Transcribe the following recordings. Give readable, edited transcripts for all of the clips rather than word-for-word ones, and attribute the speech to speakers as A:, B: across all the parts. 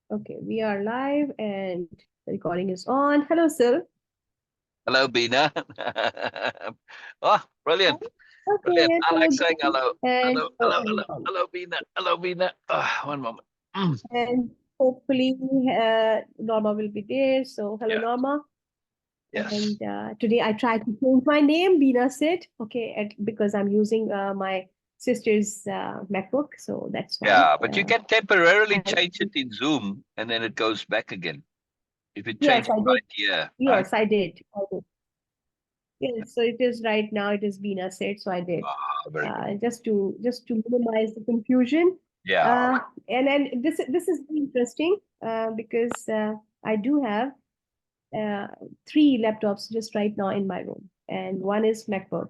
A: Okay, we are live and the recording is on. Hello, Syl.
B: Hello, Beena. Oh, brilliant. Brilliant.
A: Okay,
B: I like
A: hello,
B: saying
A: Beena.
B: hello.
A: And
B: Hello,
A: hello,
B: hello, hello,
A: everyone.
B: hello, Beena. Hello, Beena. One moment.
A: And hopefully, Norma will be there. So, hello,
B: Yeah,
A: Norma.
B: yes.
A: And today I tried to change my name, Beena Sidd. Okay, because I'm using my sister's MacBook, so that's why.
B: Yeah, but you can temporarily
A: I,
B: change it in Zoom and then it goes back again. If you
A: yes,
B: change it
A: I did.
B: right here, right?
A: Yes, I did. I did. Yes, so it is right now. It is Beena Sidd, so I did.
B: Ah, very good.
A: Just to minimize the confusion.
B: Yeah.
A: Uh, and then this is interesting because I do have uh, three laptops just right now in my room, and one is MacBook,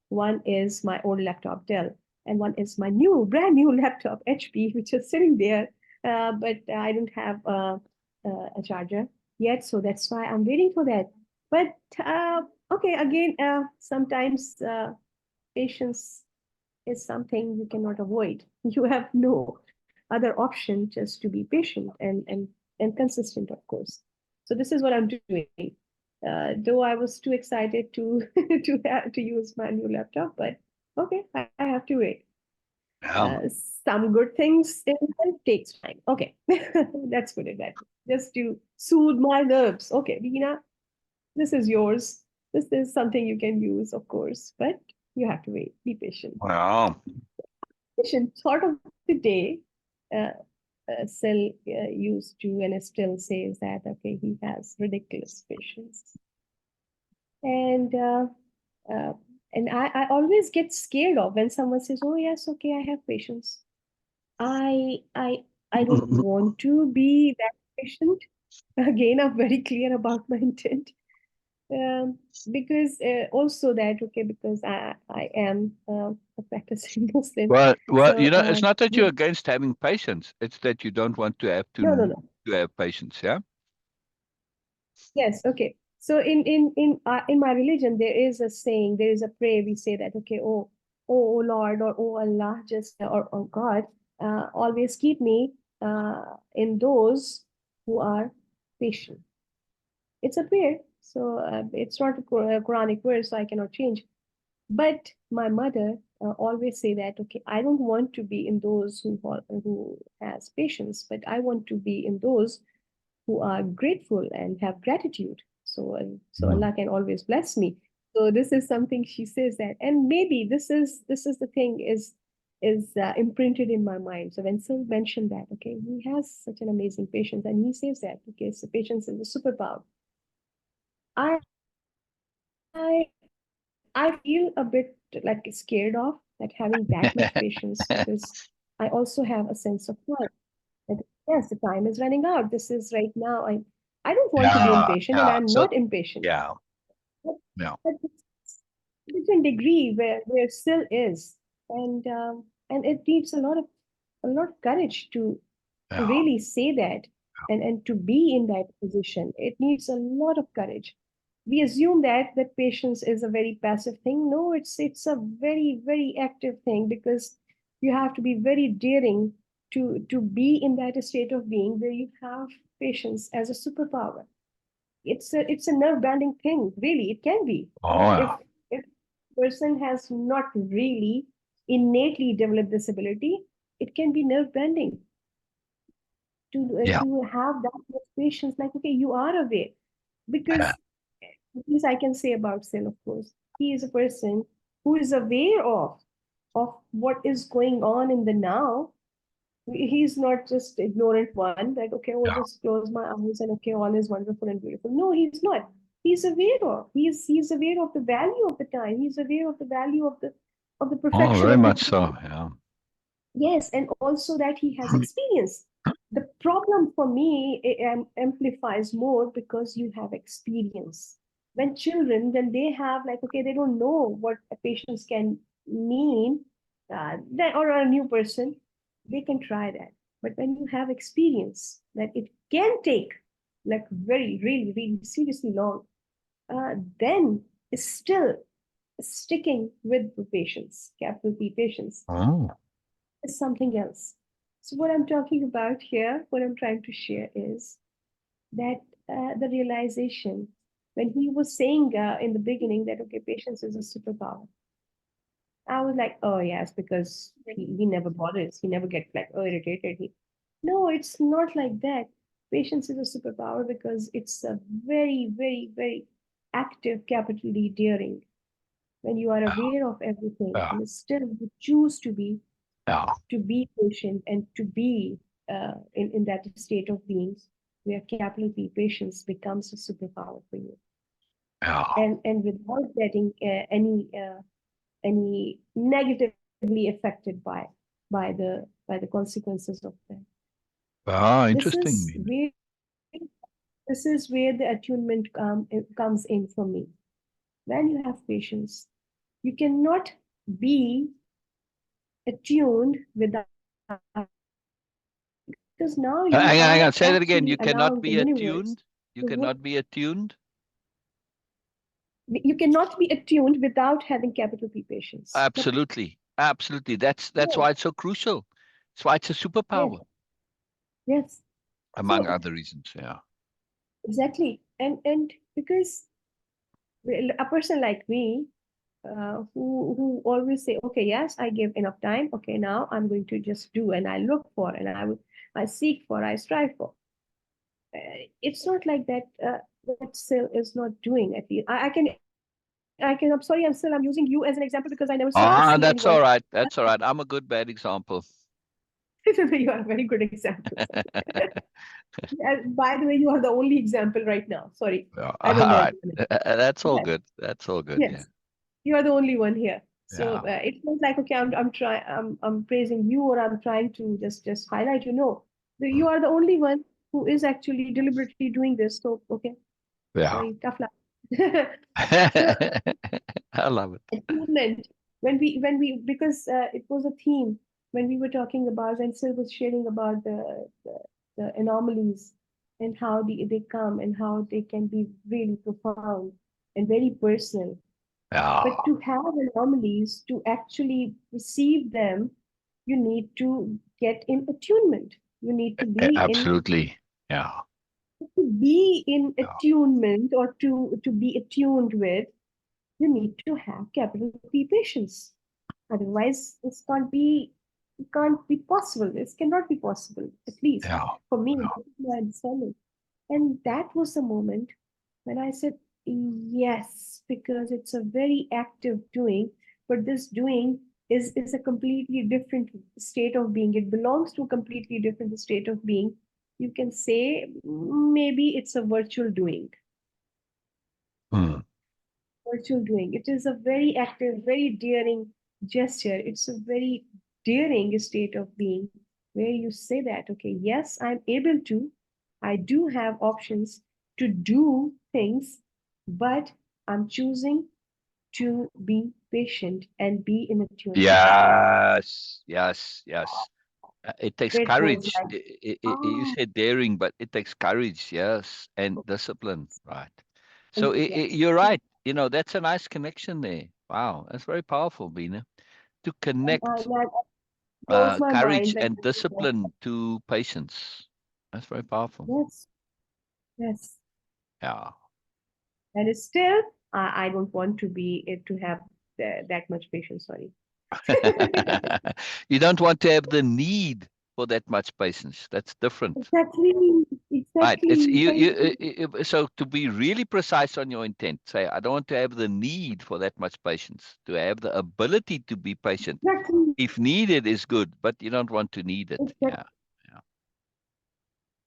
A: one is my old laptop Dell, and one is my brand new laptop HP, which is sitting there, but I don't have a charger yet, so that's why I'm waiting for that. But okay, again, sometimes patience is something you cannot avoid. You have no other option just to be patient and consistent, of course. So this is what I'm doing. Though I was too excited to to use my new laptop, but okay, I have to wait.
B: Yeah.
A: Some good things in life takes time. Okay, let's put it that way. Just to soothe my nerves. Okay, Beena, this is yours. This is something you can use, of course, but you have to wait. Be patient.
B: Well,
A: Thought of the day, uh, Syl used to and still says that, okay, he has ridiculous patience. And uh, I always get scared of when someone says, oh, yes, okay, I have patience. I, I, I don't want to be that patient. Again, I'm very clear about my intent. Um, because also that, okay, because I am a practicing Muslim.
B: well,
A: So,
B: it's not that you're against having patience. It's that you don't want to have
A: no, no, no.
B: to have patience. Yeah.
A: Yes, okay. So in my religion, there is a saying, there is a prayer. We say that, okay, oh Lord, or oh Allah, just or God, always keep me in those who are patient. It's a prayer, so it's not a Quranic verse, so I cannot change. But my mother always say that, okay, I don't want to be in those who has patience, but I want to be in those who are grateful and have gratitude. So
B: Mm.
A: Allah can always bless me. So this is something she says that, and maybe this is the thing is imprinted in my mind. So when Syl mentioned that, okay, he has such an amazing patience, and he says that, okay, so patience is a superpower. I I I feel a bit like scared of that having that much patience because I also have a sense of pride. That yes, the time is running out. This is right now. I don't want to be
B: Yeah.
A: impatient, and
B: Yeah.
A: I'm
B: So,
A: not impatient.
B: yeah.
A: But,
B: Yeah.
A: but it's a different degree where still is, and it needs a lot of courage to
B: Yeah.
A: really say that and to be in that position. It needs a lot of courage. We assume that patience is a very passive thing. No, it's a very, very active thing because you have to be very daring to be in that state of being where you have patience as a superpower. It's a nerve-bending thing, really. It can be.
B: Oh,
A: If
B: yeah.
A: if person has not really innately developed this ability, it can be nerve-bending
B: Yeah.
A: to have that much patience. Like, okay, you are aware
B: Yeah.
A: because this I can say about Syl, of course. He is a person who is aware of what is going on in the now. He's not just ignorant one that, okay, oh,
B: Yeah.
A: just close my eyes and okay, all is wonderful and beautiful. No, he's not. He's aware of. He's aware of the value of the time. He's aware of the value of the
B: Oh,
A: perfection
B: very
A: of the
B: much
A: time.
B: so. Yeah.
A: Yes, and also that he has experience. The problem for me amplifies more because you have experience. When children, when they have like, okay, they don't know what a patience can mean, or a new person, they can try that. But when you have experience that it can take like very, really, really seriously long, then it's still sticking with the patience, capital P patience,
B: Oh.
A: is something else. So what I'm talking about here, what I'm trying to share is that the realization when he was saying in the beginning that, okay, patience is a superpower. I was like, oh yes, because he never bothers. He never gets like irritated. No, it's not like that. Patience is a superpower because it's a very, very, very active capital D daring. When you are
B: Yeah,
A: aware of everything
B: yeah,
A: and still you choose
B: yeah,
A: to be patient and to be in that state of being where capital P patience becomes a superpower for you.
B: yeah.
A: And without getting any negatively affected by the consequences of that.
B: Ah,
A: This
B: interesting,
A: is
B: Beena.
A: where this is where the attunement comes in for me. When you have patience, you cannot be attuned without, because now you
B: Hang
A: are
B: on, say that again.
A: actually
B: You cannot
A: allowing the
B: be
A: universe
B: attuned. You
A: to work.
B: cannot be attuned.
A: You cannot be attuned without having capital P patience.
B: Absolutely, absolutely. That's
A: Yes,
B: why it's so crucial. That's why it's a
A: yes,
B: superpower,
A: yes.
B: among
A: So
B: other reasons. Yeah.
A: exactly, and because a person like me, who always say, okay, yes, I give enough time. Okay, now I'm going to just do, and I look for, and I seek for, I strive for. It's not like that. That Syl is not doing. I feel I can. I'm sorry. I'm using you as an example because I never saw
B: Ah,
A: see
B: that's
A: anyone.
B: all right. That's all right. I'm a good bad example.
A: You are a very good example. By the way, you are the only example right now. Sorry,
B: Yeah,
A: I
B: all
A: don't know
B: right.
A: anyone.
B: That's all
A: Yes,
B: good. That's all good. Yeah.
A: yes. You are the only one here. So
B: Yeah.
A: it's not like, okay, I'm praising you or I'm trying to just highlight you. No,
B: Mm.
A: you are the only one who is actually deliberately doing this. So okay,
B: Yeah.
A: sorry, tough luck. So
B: I love it.
A: attunement, when we because it was a theme when we were talking about and Syl was sharing about the anomalies and how they come and how they can be really profound and very personal.
B: Yeah.
A: But to have anomalies, to actually receive them, you need to get in attunement. You need
B: Absolutely. Yeah.
A: to be in
B: Yeah.
A: attunement or to be attuned with, you need to have capital P patience. Otherwise, it can't be possible. This cannot be possible, at least
B: Yeah.
A: for me,
B: Yeah.
A: this is my understanding. And that was the moment when I said yes, because it's a very active doing, but this doing is a completely different state of being. It belongs to a completely different state of being. You can say maybe it's a virtual doing.
B: Hmm.
A: Virtual doing. It is a very active, very daring gesture. It's a very daring state of being where you say that, okay, yes, I'm able to, I do have options to do things, but I'm choosing to be patient and be in attunement.
B: Yes. Yes. Yes. It takes
A: It was
B: courage.
A: like,
B: You
A: oh,
B: said daring, but it takes courage, yes, and discipline, right? So
A: yes.
B: you're right. That's a nice connection there. Wow, that's very powerful, Beena. To connect
A: That blows my
B: courage
A: mind. Like,
B: and discipline to patience. That's very powerful.
A: yes, yes.
B: Yeah.
A: And still, I don't want to be to have that much patience. Sorry.
B: You don't want to have the need for that much patience. That's different.
A: Exactly,
B: Right. It's
A: exactly. Thank you.
B: so to be really precise on your intent, say, I don't want to have the need for that much patience, to have the ability to be patient.
A: Exactly,
B: If needed is good, but you don't want to need it. Yeah.
A: exactly.
B: Yeah.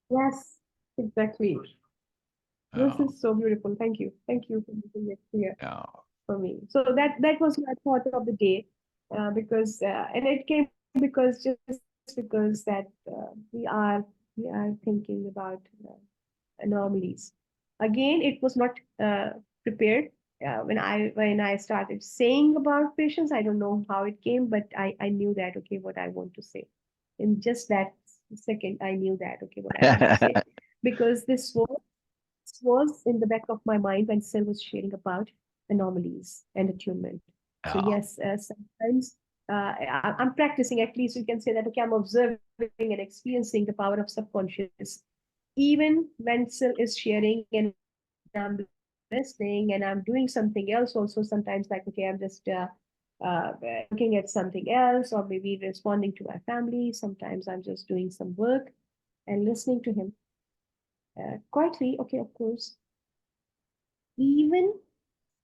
A: Yes, exactly. This
B: Yeah.
A: is so beautiful. Thank you for making it clear
B: Yeah.
A: for me. So that was my thought of the day, because and it came because just because that we are thinking about anomalies. Again, it was not prepared. When I started saying about patience, I don't know how it came, but I knew that, okay, what I want to say. In just that second, I knew that, okay, what I want to say, because this was in the back of my mind when Syl was sharing about anomalies and attunement. So
B: Yeah.
A: yes, sometimes. I'm practicing, at least you can say that, okay, I'm observing and experiencing the power of subconscious. Even when Syl is sharing and I'm listening and I'm doing something else also, sometimes like, okay, I'm just looking at something else or maybe responding to my family. Sometimes I'm just doing some work and listening to him quietly. Okay, of course, even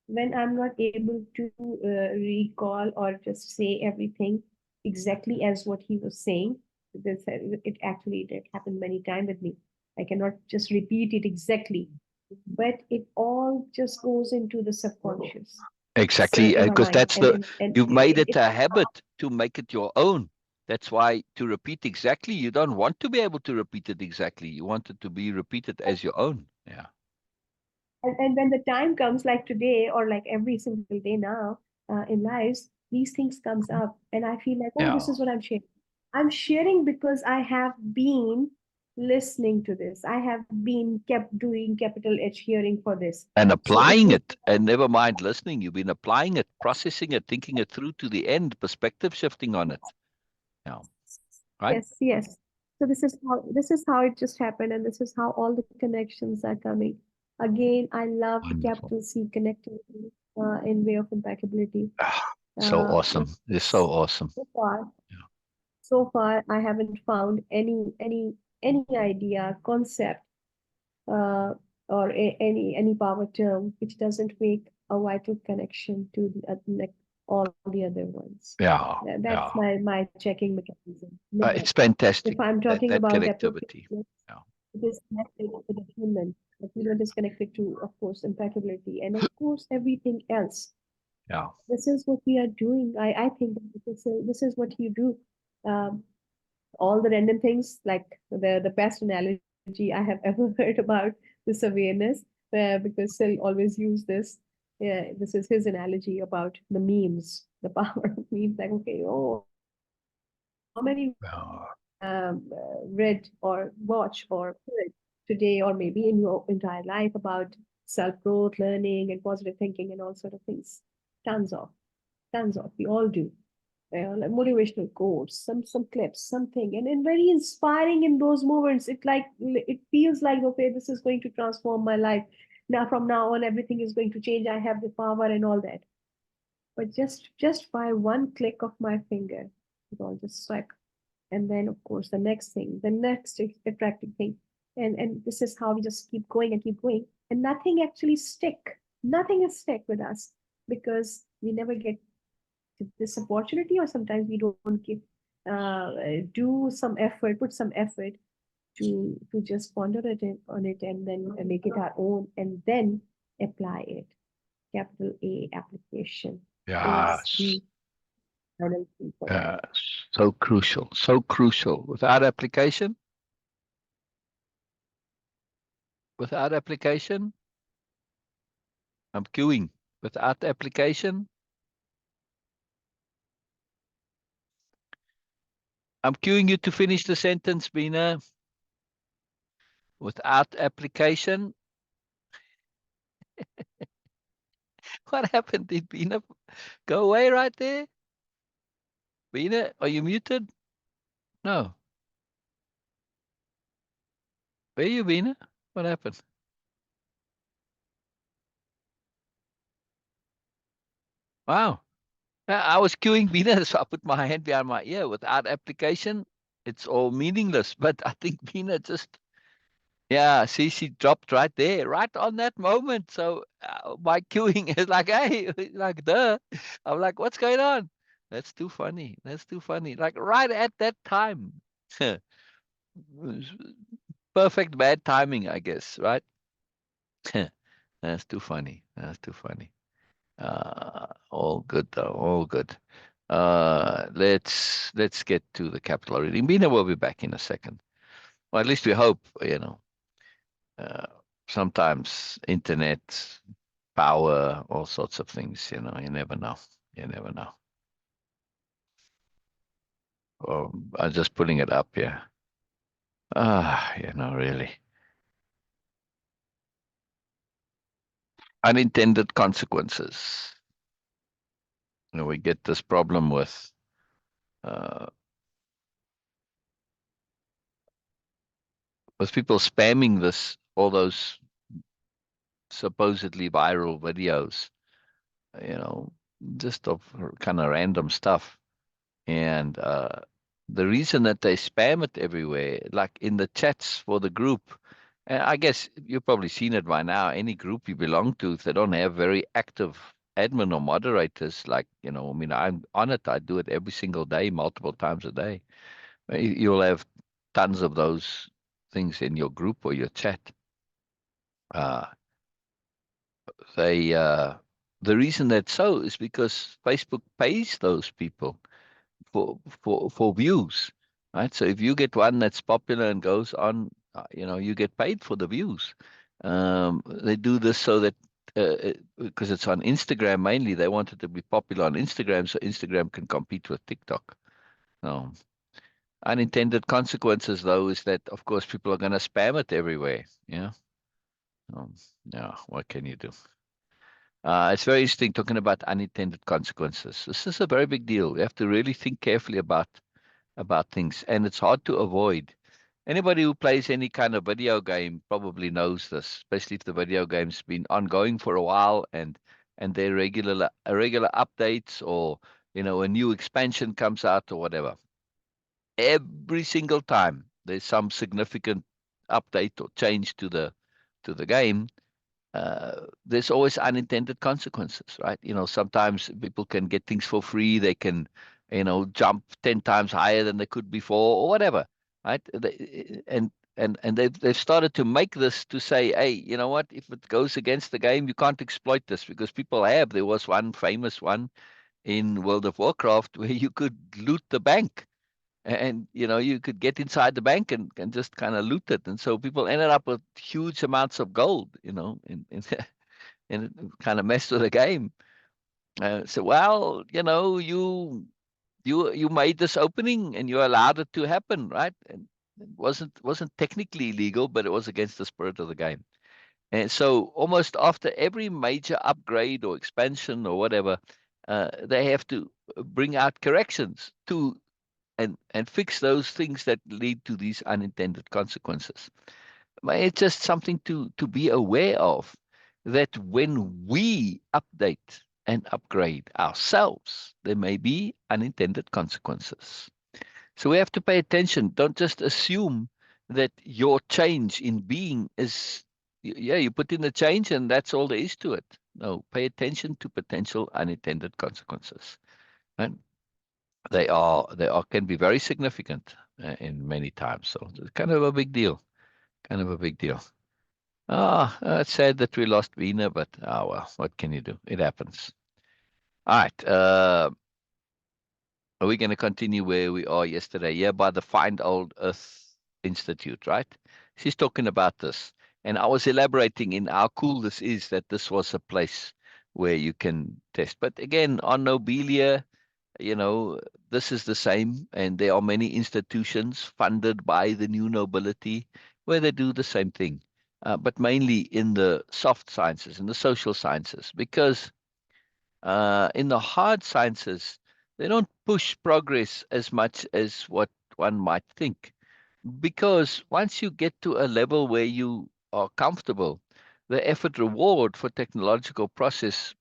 A: when I'm not able to recall or just say everything exactly as what he was saying, this, it actually did happen many times with me. I cannot just repeat it exactly, but it all just goes into the subconscious.
B: Exactly,
A: In my
B: because
A: mind,
B: that's the,
A: and
B: you've made it
A: it
B: a habit to make it your own. That's why to repeat exactly, you don't want to be able to repeat it exactly. You want it to be repeated as your own. Yeah.
A: and when the time comes like today or like every single day now in lives, these things comes up and I feel like, oh, this
B: Yeah.
A: is what I'm sharing because I have been listening to this, I have been kept doing capital H hearing for this.
B: And
A: So it
B: applying
A: was,
B: it, and never mind listening, you've been applying it, processing it, thinking it through to the end, perspective shifting on it. Yeah. Right?
A: yes, yes. So this is how it just happened, and this is how all the connections are coming. Again, I love the
B: Wonderful.
A: capital C connectivity in way of impeccability.
B: Ah, so
A: Uh,
B: awesome. It's so awesome.
A: so far,
B: Yeah.
A: I haven't found any idea, concept, uh, or any power term which doesn't make a vital connection to like all the other ones.
B: Yeah.
A: That's
B: Yeah.
A: my checking mechanism. Never.
B: It's
A: If
B: fantastic.
A: I'm
B: That
A: talking
B: that
A: about
B: connectivity.
A: appropriateness,
B: Yeah.
A: it is connected to the human. Attunement is connected to, of course, impeccability, and of course everything else.
B: Yeah.
A: This is what we are doing. I think that this is what you do. Um, all the random things, like the best analogy I have ever heard about this awareness, because Syl always use this. Yeah, this is his analogy about the memes, the power of memes. Like, okay, oh, how many
B: Yeah.
A: read or watch or heard today, or maybe in your entire life, about self growth, learning, and positive thinking, and all sort of things. Tons of, tons of. We all do, like motivational quotes, some clips, something, and very inspiring in those moments. It feels like, okay, this is going to transform my life. Now from now on, everything is going to change. I have the power and all that. But just by one click of my finger, it all just like, and then of course the next thing, the next attractive thing, and this is how we just keep going, and nothing actually stick. Nothing is stick with us because we never get this opportunity, or sometimes we don't give do some effort, put some effort to just ponder on it and then make it our own and then apply it. Capital A, application, is
B: Yes.
A: the final key for that.
B: Yeah. So crucial. So crucial. Without application, I'm queuing. Without application, I'm queuing you to finish the sentence, Beena. Without application, what happened? Did Beena go away right there? Beena, are you muted? No. Where are you, Beena? What happened? Wow. I was queuing Beena, so I put my hand behind my ear. Without application, it's all meaningless. But I think Beena just, yeah, see, she dropped right there, right on that moment. So my queuing is like, hey, like, duh. I'm like, what's going on? That's too funny. That's too funny. Like right at that time. Perfect bad timing, I guess, right? That's too funny. That's too funny. All good though. All good. Let's get to the capital reading. Bina will be back in a second. Well, at least we hope. Uh, Sometimes internet, power, all sorts of things. You never know. You never know. I'm just putting it up here. Really. Unintended consequences. We get this problem with with people spamming all those supposedly viral videos, you know, just of kind of random stuff. And the reason that they spam it everywhere, like in the chats for the group, and I guess you've probably seen it by now, any group you belong to, if they don't have very active admin or moderators, like, I mean, I'm on it. I do it every single day, multiple times a day. You'll have tons of those things in your group or your chat. Uh, they The reason that's so is because Facebook pays those people for views, right? So if you get one that's popular and goes on, you get paid for the views. They do this so that because it's on Instagram mainly, they want it to be popular on Instagram so Instagram can compete with TikTok. No. Unintended consequences, though, is that of course people are going to spam it everywhere. Yeah. Yeah. What can you do? It's very interesting talking about unintended consequences. This is a very big deal. We have to really think carefully about things, and it's hard to avoid. Anybody who plays any kind of video game probably knows this, especially if the video game's been ongoing for a while and there regular updates, or a new expansion comes out or whatever. Every single time there's some significant update or change to the game, there's always unintended consequences, right? Sometimes people can get things for free. They can, jump 10 times higher than they could before or whatever, right? And they've started to make this to say, hey, you know what? If it goes against the game, you can't exploit this, because people have. There was one famous one in World of Warcraft where you could loot the bank. And you could get inside the bank and just kind of loot it, and so people ended up with huge amounts of gold, and it kind of messed with the game. So, well, you made this opening and you allowed it to happen, right? And it wasn't technically illegal, but it was against the spirit of the game. And so, almost after every major upgrade or expansion or whatever, they have to bring out corrections to and fix those things that lead to these unintended consequences. But it's just something to be aware of, that when we update and upgrade ourselves, there may be unintended consequences. So we have to pay attention. Don't just assume that your change in being is, yeah, you put in the change and that's all there is to it. No, pay attention to potential unintended consequences. And they are can be very significant in many times. So it's kind of a big deal. Kind of a big deal. It's sad that we lost Beena, but well, what can you do? It happens. All right. Are we going to continue where we are yesterday? Yeah, by the Find Old Earth Institute, right? She's talking about this. And I was elaborating in how cool this is, that this was a place where you can test. But again, on Nobelia, this is the same. And there are many institutions funded by the new nobility where they do the same thing, but mainly in the soft sciences, in the social sciences, because in the hard sciences, they don't push progress as much as what one might think. Because once you get to a level where you are comfortable, the effort reward for technological progress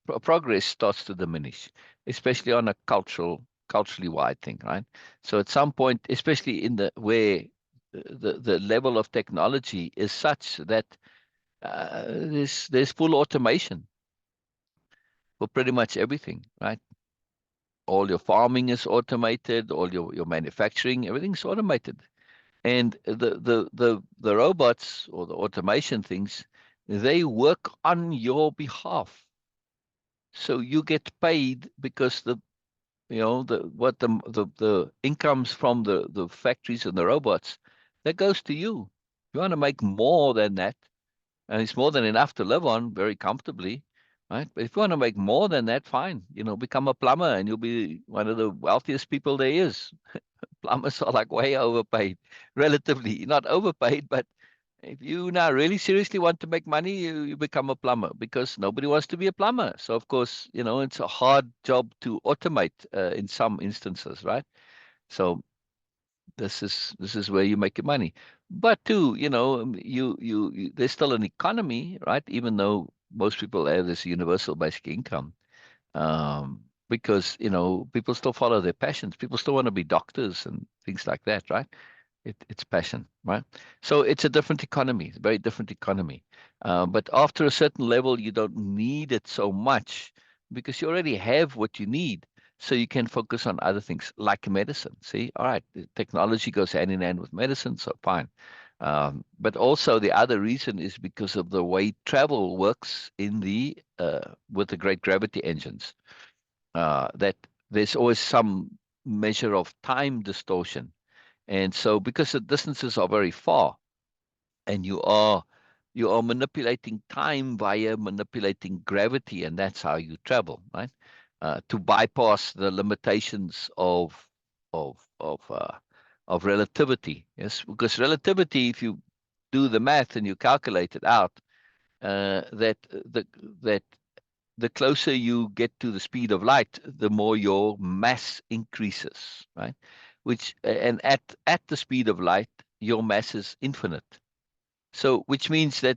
B: starts to diminish, especially on a culturally wide thing, right? So at some point, especially in the where the level of technology is such that there's full automation for pretty much everything, right? All your farming is automated, all your manufacturing, everything's automated. And the robots or the automation things, they work on your behalf. So you get paid because the incomes from the factories and the robots, that goes to you. You want to make more than that, and it's more than enough to live on very comfortably, right? But if you want to make more than that, fine. Become a plumber and you'll be one of the wealthiest people there is. Plumbers are like way overpaid, relatively not overpaid, but if you now really seriously want to make money, you become a plumber, because nobody wants to be a plumber. So of course, it's a hard job to automate in some instances, right? So this is where you make your money. But too, there's still an economy, right? Even though most people have this universal basic income, because people still follow their passions. People still want to be doctors and things like that, right? It's passion, right? So it's a different economy, it's a very different economy. But after a certain level, you don't need it so much because you already have what you need. So you can focus on other things like medicine. See, all right, the technology goes hand in hand with medicine, so fine. But also the other reason is because of the way travel works in the with the great gravity engines. That there's always some measure of time distortion, and so because the distances are very far and you are manipulating time via manipulating gravity, and that's how you travel, right? To bypass the limitations of relativity. Yes, because relativity, if you do the math and you calculate it out, that the closer you get to the speed of light, the more your mass increases, right? And at the speed of light, your mass is infinite. So, which means that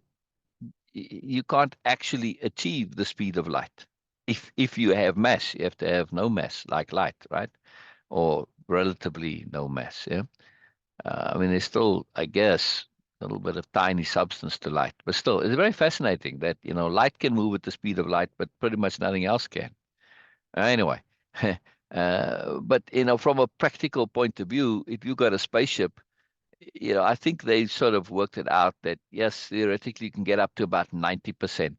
B: you can't actually achieve the speed of light. If you have mass, you have to have no mass like light, right? Or relatively no mass. Yeah. I mean, there's still, I guess, a little bit of tiny substance to light, but still, it's very fascinating that light can move at the speed of light, but pretty much nothing else can. Anyway, but from a practical point of view, if you got a spaceship, I think they sort of worked it out that yes, theoretically you can get up to about 90%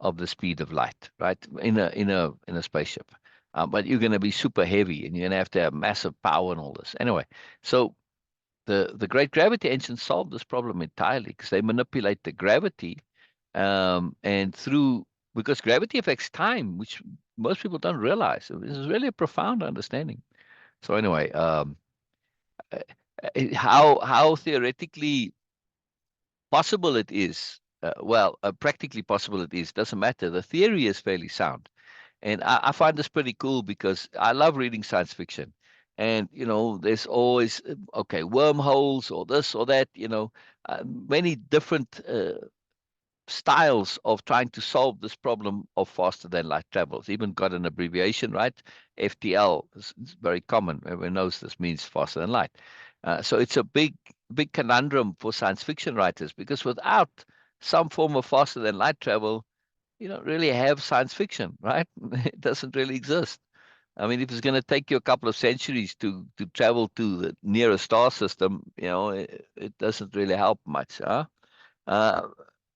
B: of the speed of light, right? In a spaceship. But you're going to be super heavy and you're going to have massive power and all this. Anyway, so the great gravity engines solve this problem entirely because they manipulate the gravity, and because gravity affects time, which most people don't realize. This is really a profound understanding. So anyway, uh, how theoretically possible it is, practically possible it is, doesn't matter. The theory is fairly sound. And I find this pretty cool because I love reading science fiction. And, there's always, okay, wormholes or this or that, many different styles of trying to solve this problem of faster than light travel. It's even got an abbreviation, right? FTL is very common. Everyone knows this means faster than light. So it's a big conundrum for science fiction writers because without some form of faster than light travel, you don't really have science fiction, right? It doesn't really exist. I mean, if it's going to take you a couple of centuries to travel to the nearest star system, it doesn't really help much, huh? Uh,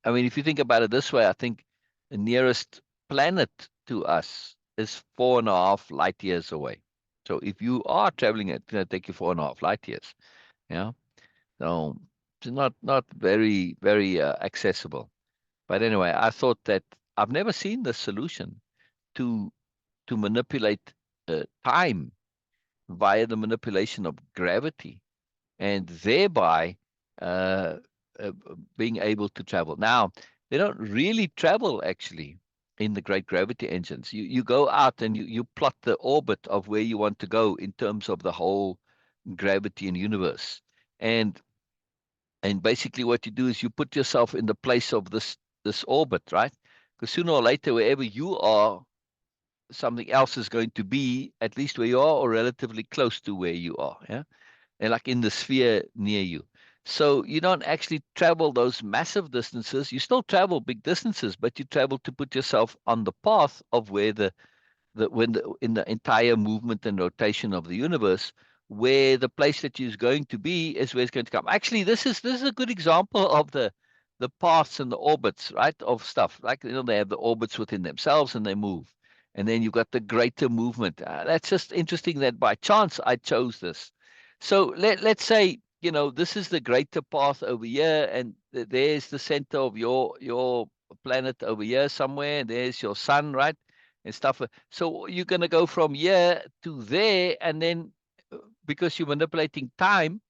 B: I mean, if you think about it this way, I think the nearest planet to us is 4.5 light years away. So if you are traveling, it's going to take you 4.5 light years. Yeah. So it's not very, very accessible. But anyway, I thought that I've never seen the solution to to manipulate time via the manipulation of gravity and thereby uh, uh, being able to travel. Now, they don't really travel actually in the great gravity engines. You go out and you plot the orbit of where you want to go in terms of the whole gravity and universe. And basically what you do is you put yourself in the place of this orbit, right? Because sooner or later, wherever you are, something else is going to be at least where you are or relatively close to where you are. Yeah. And like in the sphere near you. So you don't actually travel those massive distances. You still travel big distances, but you travel to put yourself on the path of where in the entire movement and rotation of the universe, where the place that is going to be is where it's going to come. Actually, this is a good example of the paths and the orbits, right, of stuff. Like they have the orbits within themselves and they move. And then you've got the greater movement. That's just interesting that by chance I chose this. So let's say, this is the greater path over here, and there's the center of your planet over here somewhere, and there's your sun, right? And stuff. So you're going to go from here to there, and then because you're manipulating time,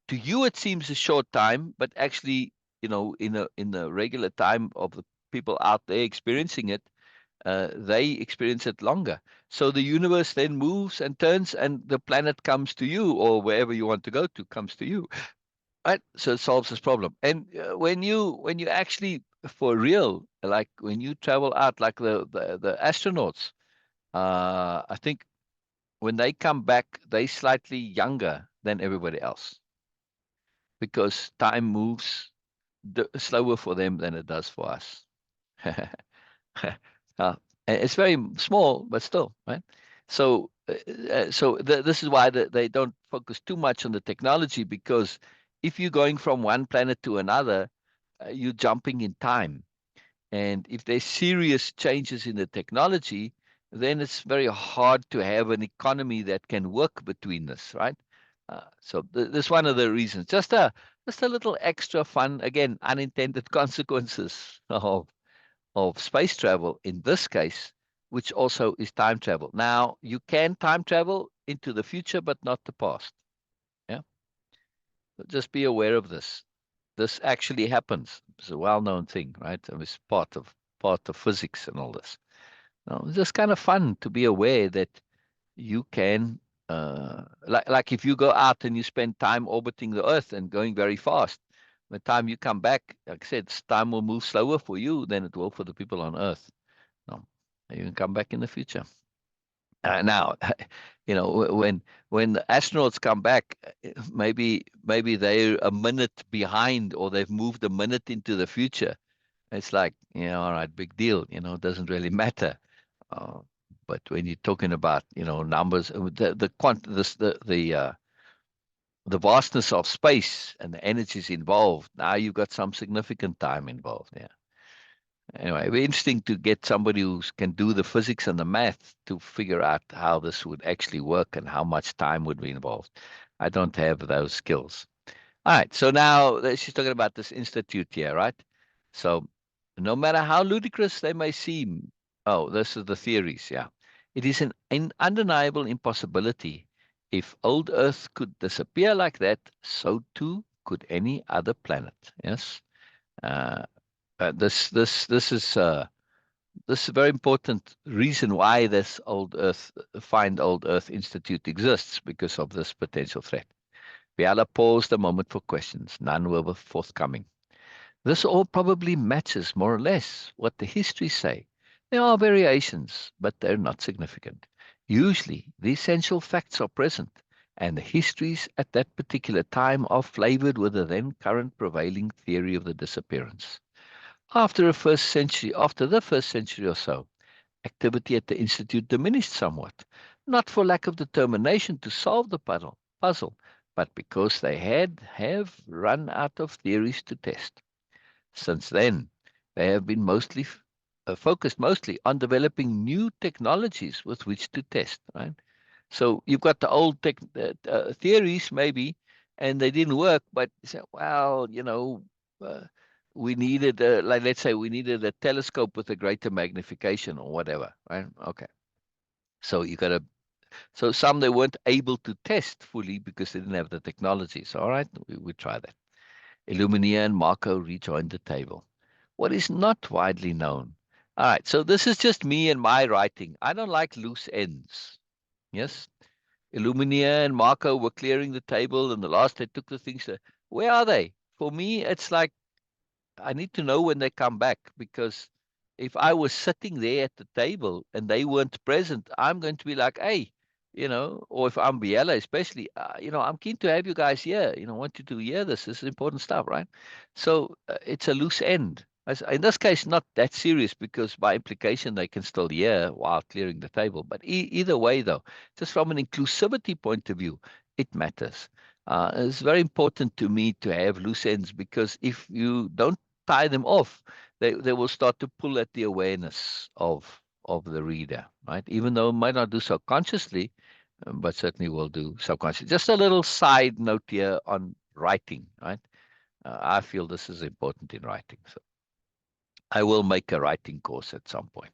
B: to you it seems a short time, but actually, in the regular time of the people out there experiencing it, they experience it longer. So the universe then moves and turns, and the planet comes to you, or wherever you want to go to comes to you. Right? So it solves this problem. And when you actually for real, like when you travel out, like the astronauts, I think when they come back, they slightly younger than everybody else because time moves slower for them than it does for us. It's very small, but still, right? So, this is why they don't focus too much on the technology, because if you're going from one planet to another, you're jumping in time. And if there's serious changes in the technology, then it's very hard to have an economy that can work between this, right? So this is one of the reasons. Just a little extra fun, again, unintended consequences of space travel in this case, which also is time travel. Now, you can time travel into the future, but not the past. Yeah. So just be aware of this. This actually happens. It's a well-known thing, right? And it's part of physics and all this. Now, it's just kind of fun to be aware that you can, like if you go out and you spend time orbiting the Earth and going very fast, by the time you come back, like I said, time will move slower for you than it will for the people on Earth. No, you can come back in the future. Now, when the astronauts come back, maybe they're a minute behind, or they've moved a minute into the future. It's like, all right, big deal. It doesn't really matter. Uh, but when you're talking about, numbers, the vastness of space and the energies involved, now you've got some significant time involved. Yeah. Anyway, it'd be interesting to get somebody who can do the physics and the math to figure out how this would actually work and how much time would be involved. I don't have those skills. All right. So now she's talking about this institute here, right? So no matter how ludicrous they may seem, oh, this is the theories. Yeah. It is an undeniable impossibility. If old Earth could disappear like that, so too could any other planet. Yes. Uh, this is a very important reason why this Find Old Earth Institute exists, because of this potential threat. Biella paused a moment for questions. None were forthcoming. This all probably matches more or less what the histories say. There are variations, but they're not significant. Usually, the essential facts are present, and the histories at that particular time are flavored with the then current prevailing theory of the disappearance. After the first century or so, activity at the Institute diminished somewhat, not for lack of determination to solve the puzzle, but because they have run out of theories to test. Since then, they have been focused mostly on developing new technologies with which to test. Right. So you've got the old theories maybe, and they didn't work, but you say, well, uh, we needed, like let's say, we needed a telescope with a greater magnification or whatever, right? Okay. So so some they weren't able to test fully because they didn't have the technology. So all right, we try that. Illumina and Marco rejoined the table. What is not widely known. All right, so this is just me and my writing. I don't like loose ends. Yes. Illumina and Marco were clearing the table, and the last they took the things. Where are they? For me, it's like I need to know when they come back, because if I was sitting there at the table and they weren't present, I'm going to be like, hey, or if I'm Biella, especially, I'm keen to have you guys here. Want you to hear this. This is important stuff, right? So it's a loose end. In this case, not that serious, because by implication they can still hear while clearing the table. But either way, though, just from an inclusivity point of view, it matters. It's very important to me to have loose ends, because if you don't tie them off, they will start to pull at the awareness of the reader, right? Even though it might not do so consciously, but certainly will do subconsciously. Just a little side note here on writing, right? I feel this is important in writing, so I will make a writing course at some point.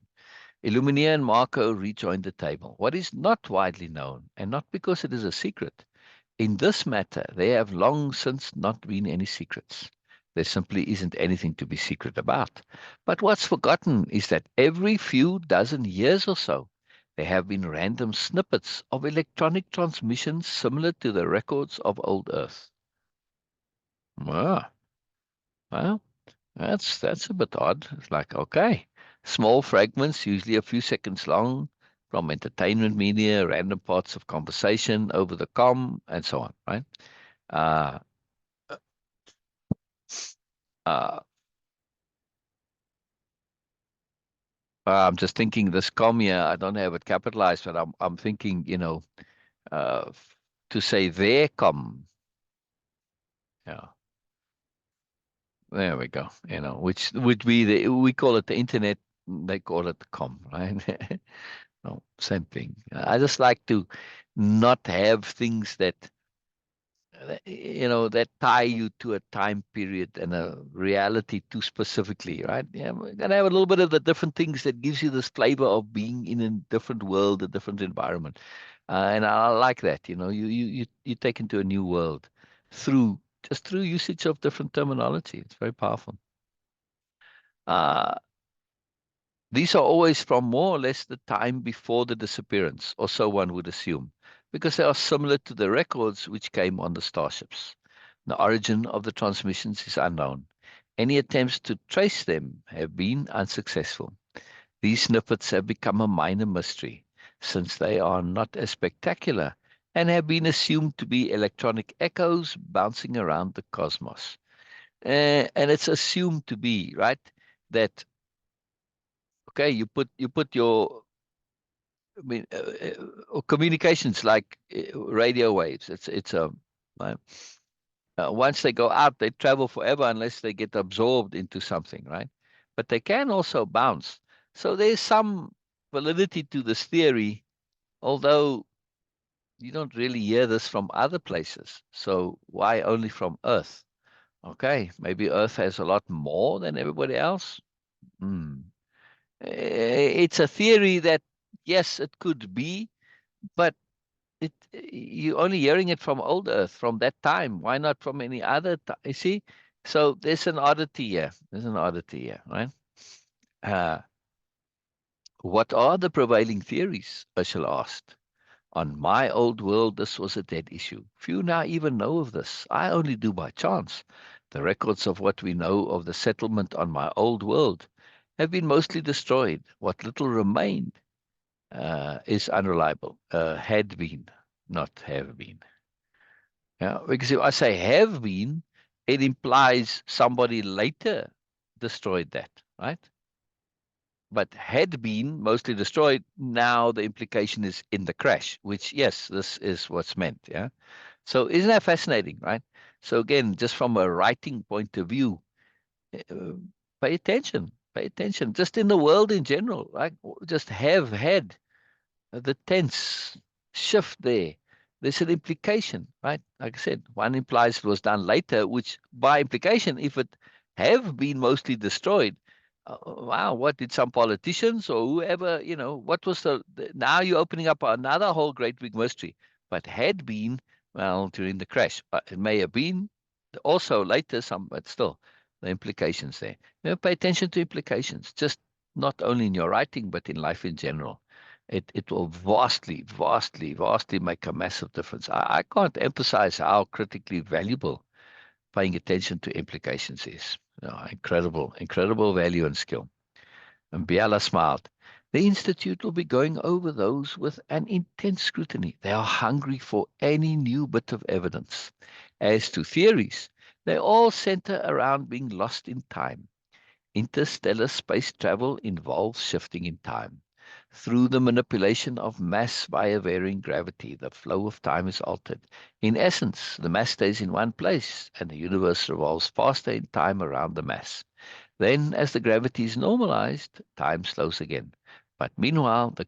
B: Illumina and Marco rejoined the table. What is not widely known, and not because it is a secret, in this matter there have long since not been any secrets. There simply isn't anything to be secret about. But what's forgotten is that every few dozen years or so, there have been random snippets of electronic transmissions similar to the records of old Earth. Ah, well, that's a bit odd. It's like, okay, small fragments, usually a few seconds long, from entertainment media, random parts of conversation over the com, and so on, right? Uh, uh, I'm just thinking this com here, I don't have it capitalized, but I'm thinking, uh, to say their com. Yeah, there we go. Which would be we call it the internet, they call it the com, right? No, same thing. I just like to not have things that tie you to a time period and a reality too specifically, right? Yeah, we're gonna have a little bit of the different things that gives you this flavor of being in a different world, a different environment, and I like that. You take into a new world through just through usage of different terminology. It's very powerful. Uh, These are always from more or less the time before the disappearance, or so one would assume, because they are similar to the records which came on the starships. The origin of the transmissions is unknown. Any attempts to trace them have been unsuccessful. These snippets have become a minor mystery, since they are not as spectacular and have been assumed to be electronic echoes bouncing around the cosmos. And it's assumed to be, right, that okay, you put your communications like radio waves. It's a uh, once they go out, they travel forever unless they get absorbed into something, right? But they can also bounce. So there's some validity to this theory, although you don't really hear this from other places. So why only from Earth? Okay, maybe Earth has a lot more than everybody else. Hmm. It's a theory that yes, it could be, but you're only hearing it from old Earth, from that time. Why not from any other time? You see? So there's an oddity here. There's an oddity here, right? Uh, what are the prevailing theories? Ursula asked. On my old world, this was a dead issue. Few now even know of this. I only do by chance. The records of what we know of the settlement on my old world have been mostly destroyed. What little remained is unreliable. Had been, not have been. Yeah, because if I say have been, it implies somebody later destroyed that, right? But had been mostly destroyed. Now the implication is in the crash, which yes, this is what's meant. Yeah. So isn't that fascinating, right? So again, just from a writing point of view, uh, pay attention. Pay attention. Just in the world in general, right? Just have had the tense shift there. There's an implication, right? Like I said, one implies it was done later, which by implication, if it have been mostly destroyed, wow, what did some politicians or whoever, what was now you're opening up another whole great big mystery, but had been, well, during the crash, it may have been also later some, but still the implications there. Pay attention to implications, just not only in your writing, but in life in general. It will vastly, vastly, vastly make a massive difference. I can't emphasize how critically valuable paying attention to implications is. Incredible, incredible value and skill. And Biella smiled. The Institute will be going over those with an intense scrutiny. They are hungry for any new bit of evidence. As to theories, they all center around being lost in time. Interstellar space travel involves shifting in time. Through the manipulation of mass via varying gravity, the flow of time is altered. In essence, the mass stays in one place, and the universe revolves faster in time around the mass. Then, as the gravity is normalized, time slows again. But meanwhile, the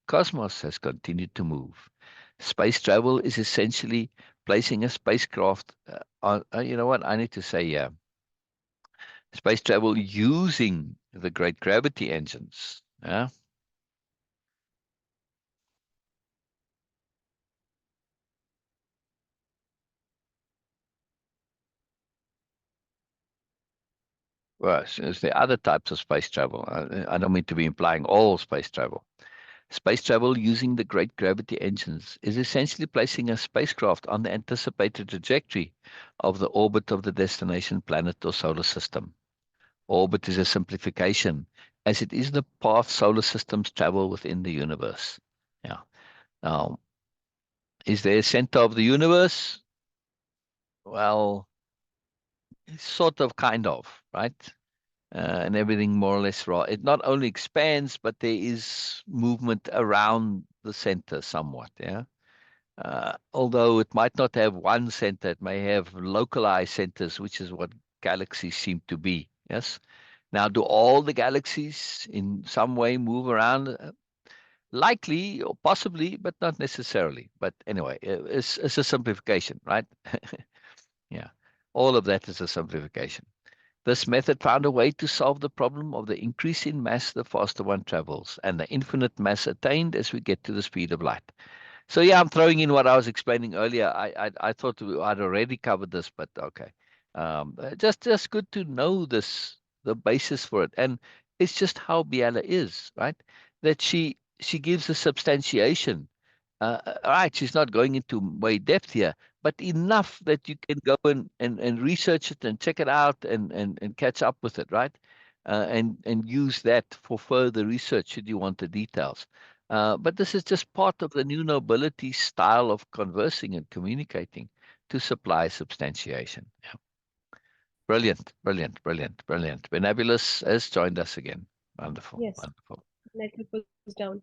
B: cosmos has continued to move. Space travel is essentially placing a spacecraft on. You know what? I need to say, yeah, space travel using the great gravity engines. Yeah. worse. Is there other types of space travel? I don't mean to be implying all space travel. Space travel using the great gravity engines is essentially placing a spacecraft on the anticipated trajectory of the orbit of the destination planet or solar system. Orbit is a simplification, as it is the path solar systems travel within the universe. Yeah. Now, is there a center of the universe? Well, sort of, kind of, right? And everything more or less raw. It not only expands, but there is movement around the center somewhat. Yeah. Although it might not have one center, it may have localized centers, which is what galaxies seem to be. Yes. Now, do all the galaxies in some way move around? Likely or possibly, but not necessarily. But anyway, it's a simplification, right? Yeah. All of that is a simplification. This method found a way to solve the problem of the increase in mass the faster one travels and the infinite mass attained as we get to the speed of light. So yeah, I'm throwing in what I was explaining earlier. I thought I'd already covered this, but okay. Just good to know this, the basis for it, and it's just how Biella is, right? That she gives a substantiation. Right, she's not going into way depth here, but enough that you can go and research it and check it out and catch up with it, right? And use that for further research should you want the details. But this is just part of the new nobility style of conversing and communicating to supply substantiation. Yeah. Brilliant, brilliant, brilliant, brilliant. Benabulous has joined us again. Wonderful,
A: Yes,
B: wonderful,
A: network was down.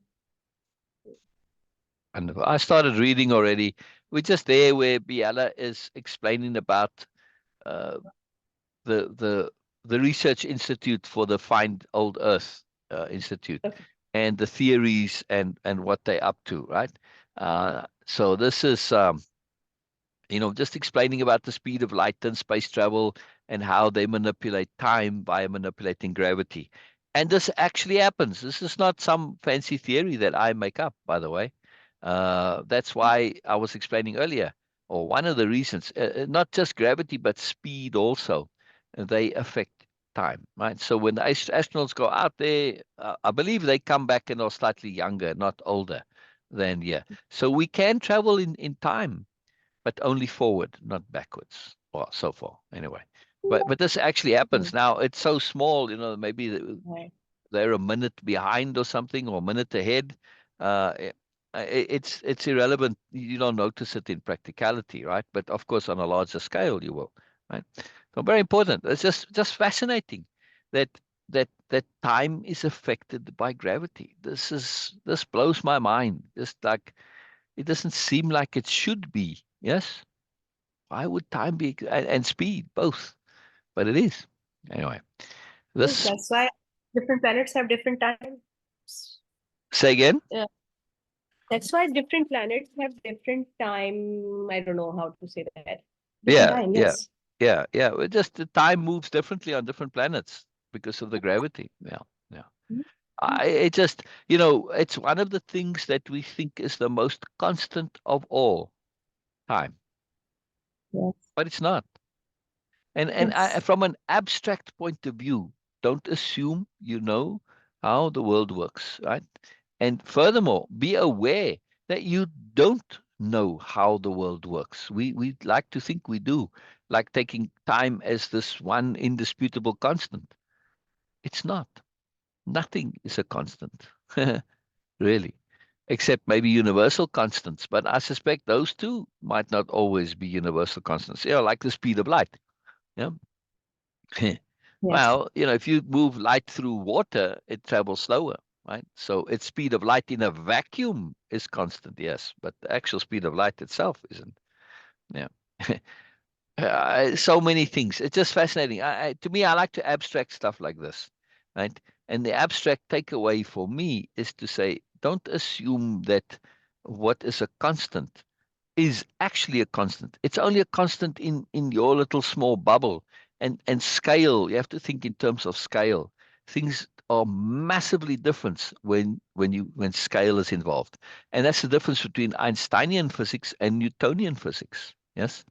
B: wonderful. I started reading already. We're just there where Biella is explaining about uh, the the the Research Institute for the Find Old Earth Institute
A: Okay.
B: and the theories and what they're up to, right? So this is just explaining about the speed of light and space travel and how they manipulate time by manipulating gravity. And this actually happens. This is not some fancy theory that I make up, by the way. That's why I was explaining earlier, or one of the reasons, not just gravity, but speed also, they affect time, right? So when the astronauts go out there, I believe they come back and are slightly younger, not older than, yeah. So we can travel in time, but only forward, not backwards, or so far. Anyway, but this actually happens.
A: Mhm.
B: Now it's so small, maybe
A: Right.
B: they're a minute behind or something, or a minute ahead. It's irrelevant. You don't notice it in practicality, right? But of course, on a larger scale, you will, right? So very important. It's just fascinating that that time is affected by gravity. This blows my mind. Just like it doesn't seem like it should be. Yes. Why would time be and speed both? But it is. Anyway,
A: Yes,
B: this
A: that's why different planets have different times.
B: say again.
A: Yeah. That's why different planets have different time. I don't know how to say that. Different
B: Yeah,
A: time,
B: yeah,
A: yes.
B: yeah, yeah. Just the time moves differently on different planets because of the gravity. Yeah, yeah.
A: Mhm.
B: It just, it's one of the things that we think is the most constant of all, time,
A: Yes.
B: but it's not. And
A: Yes.
B: from an abstract point of view, don't assume you know how the world works, right? And furthermore, be aware that you don't know how the world works. We like to think we do, like taking time as this one indisputable constant. It's not. Nothing is a constant, really, except maybe universal constants. But I suspect those two might not always be universal constants. Like the speed of light. Yeah.
A: Yes.
B: Well, if you move light through water, it travels slower, right? So its speed of light in a vacuum is constant, yes, but the actual speed of light itself isn't. Yeah. So many things. It's just fascinating. To me, I like to abstract stuff like this, right? And the abstract takeaway for me is to say, don't assume that what is a constant is actually a constant. It's only a constant in your little small bubble. And scale, you have to think in terms of scale. Things are massively different when scale is involved. And that's the difference between Einsteinian physics and Newtonian physics. Yes.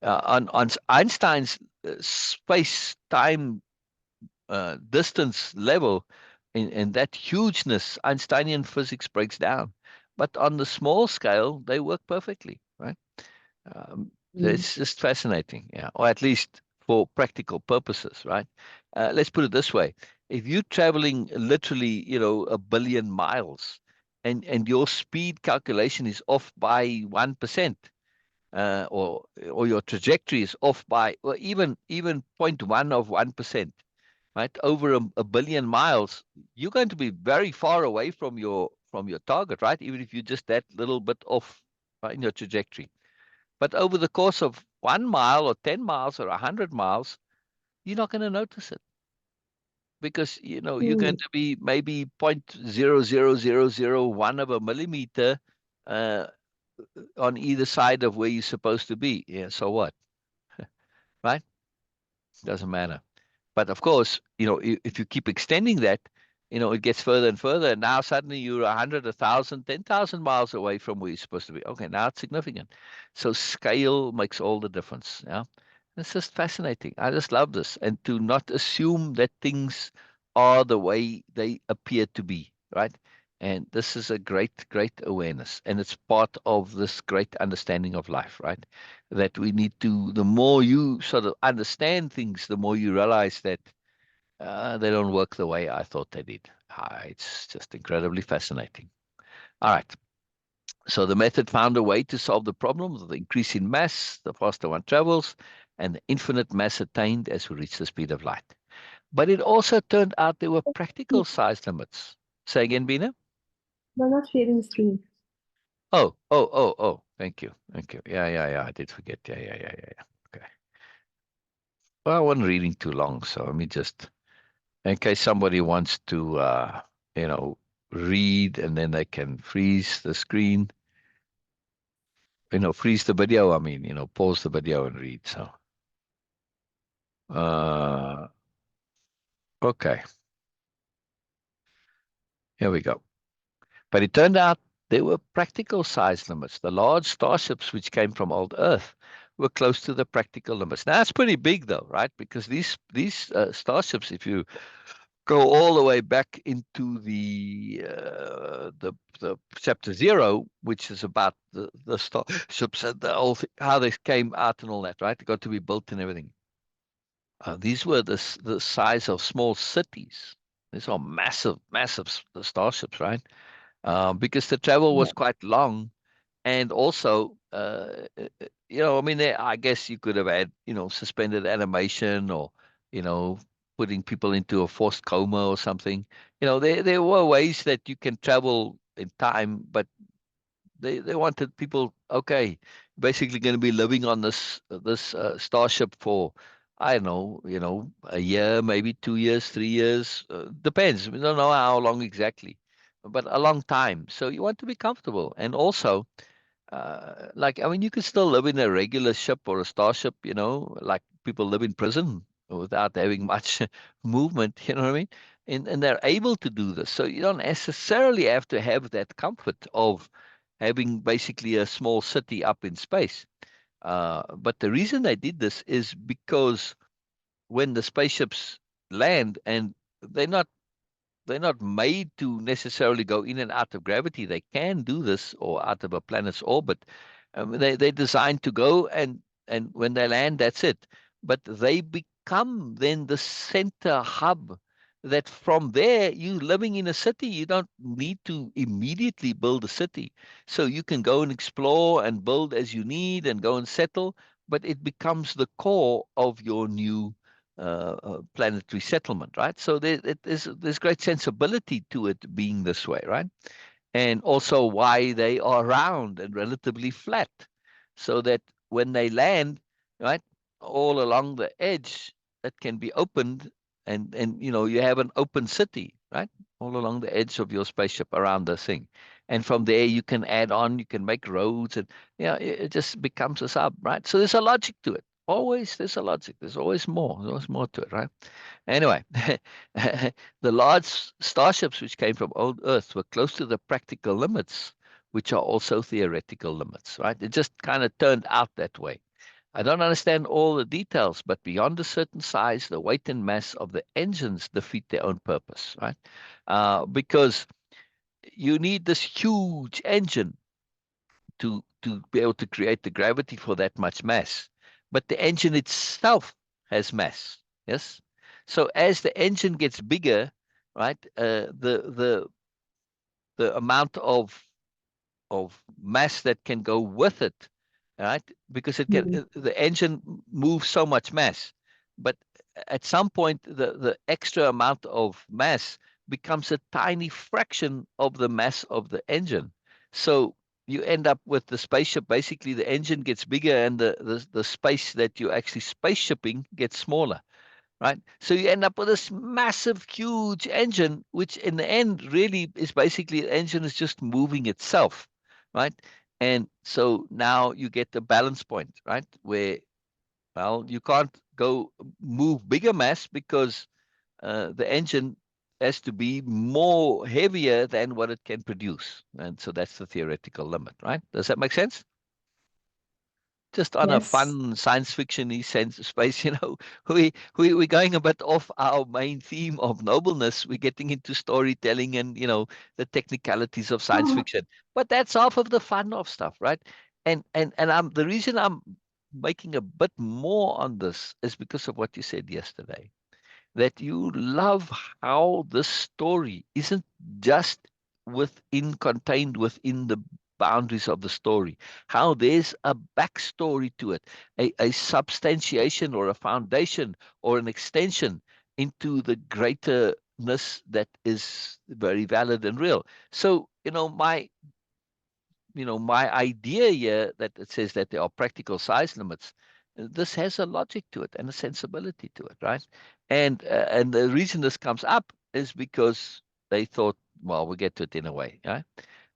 B: On Einstein's space-time distance level, and that hugeness, Einsteinian physics breaks down. But on the small scale, they work perfectly, right?
A: Mm.
B: It's just fascinating, yeah, or at least for practical purposes, right? Let's put it this way: if you're traveling literally, 1 billion miles, and your speed calculation is off by 1%, or your trajectory is off by, or even 0.1%, right? Over a billion miles, you're going to be very far away from your target, right? Even if you're just that little bit off, right, in your trajectory. But over the course of 1 mile or 10 miles or 100 miles, you're not going to notice it, because you're going
A: Mm.
B: to be maybe 0.00001 of a millimeter uh, on either side of where you're supposed to be. Yeah, so what, right? Doesn't matter. But of course, if you keep extending that, it gets further and further. And now suddenly you're 100, 1,000, 10,000 miles away from where you're supposed to be. Okay, now it's significant. So scale makes all the difference. Yeah. It's just fascinating. I just love this. And to not assume that things are the way they appear to be, right? And this is a great, great awareness. And it's part of this great understanding of life, right? That we need to, the more you sort of understand things, the more you realize that they don't work the way I thought they did. It's just incredibly fascinating. All right. So the method found a way to solve the problem of the increase in mass, the faster one travels, and the infinite mass attained as we reach the speed of light. But it also turned out there were practical size limits. Say again, Beena?
A: We're not sharing the screen.
B: Oh, oh, oh, oh. Thank you. Thank you. Yeah, yeah, yeah. I did forget. Yeah, yeah, yeah, yeah, yeah. Okay. Well, I wasn't reading too long, so let me just, in case somebody wants to, you know, read and then they can freeze the screen, freeze the video. I mean, pause the video and read. So, uh, okay, here we go. But it turned out there were practical size limits. The large starships which came from old Earth were close to the practical limits. Now, that's pretty big, though, right? Because these starships, if you go all the way back into the chapter 0, which is about the starships and the whole how they came out and all that, right? They got to be built and everything. These were the size of small cities. These are massive, massive starships, right? Because the travel
A: Yeah.
B: was quite long, and also, I mean, I guess you could have had, suspended animation, or, you know, putting people into a forced coma or something. There were ways that you can travel in time, but they wanted people, okay, basically going to be living on this starship for, I don't know, a year, maybe 2 years, 3 years, depends. We don't know how long exactly, but a long time. So you want to be comfortable, and also, like, I mean, you can still live in a regular ship or a starship, like people live in prison without having much movement, you know what I mean? And they're able to do this. So you don't necessarily have to have that comfort of having basically a small city up in space. But the reason they did this is because when the spaceships land, and they're not they're not made to necessarily go in and out of gravity. They can do this, or out of a planet's orbit. They're designed to go, and when they land, that's it. But they become then the center hub. That from there, you living in a city, you don't need to immediately build a city. So you can go and explore and build as you need and go and settle. But it becomes the core of your new planetary settlement, right? So there's great sensibility to it being this way, right? And also why they are round and relatively flat, so that when they land, right, all along the edge, that can be opened, and you have an open city, right, all along the edge of your spaceship around the thing, and from there you can add on, you can make roads, and it just becomes a sub, right? So there's a logic to it. Always there's a logic. There's always more. There's always more to it, right? Anyway, the large starships which came from old Earth were close to the practical limits, which are also theoretical limits, right? It just kind of turned out that way. I don't understand all the details, but beyond a certain size, the weight and mass of the engines defeat their own purpose, right? Because you need this huge engine to be able to create the gravity for that much mass. But the engine itself has mass. Yes. So as the engine gets bigger, right, the amount of mass that can go with it, right? Because it can
A: Mm.
B: the engine moves so much mass, but at some point the extra amount of mass becomes a tiny fraction of the mass of the engine. So you end up with the spaceship. Basically, the engine gets bigger, and the space that you're actually spaceshipping gets smaller, right? So you end up with this massive, huge engine, which in the end really is basically the engine is just moving itself, right? And so now you get the balance point, right? Where, well, you can't go move bigger mass because the engine has to be more heavier than what it can produce. And so that's the theoretical limit, right? Does that make sense? Just on a
A: Yes.
B: fun science fiction-y sense of space, we're going a bit off our main theme of nobleness. We're getting into storytelling and the technicalities of science fiction. But that's half of the fun of stuff, right? And I'm the reason I'm making a bit more on this is because of what you said yesterday, that you love how this story isn't just contained within the boundaries of the story, how there's a backstory to it, a substantiation or a foundation or an extension into the greaterness that is very valid and real. So, my idea here that it says that there are practical size limits, this has a logic to it and a sensibility to it, right? And the reason this comes up is because they thought, well, we'll get to it in a way, right?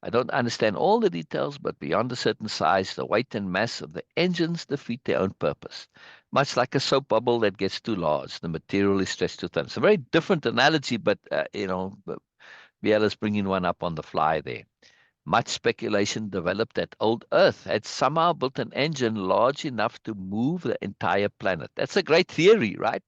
B: I don't understand all the details, but beyond a certain size, the weight and mass of the engines defeat their own purpose. Much like a soap bubble that gets too large, the material is stretched too thin. It's a very different analogy, but Biella's bringing one up on the fly there. Much speculation developed that old Earth had somehow built an engine large enough to move the entire planet. That's a great theory, right?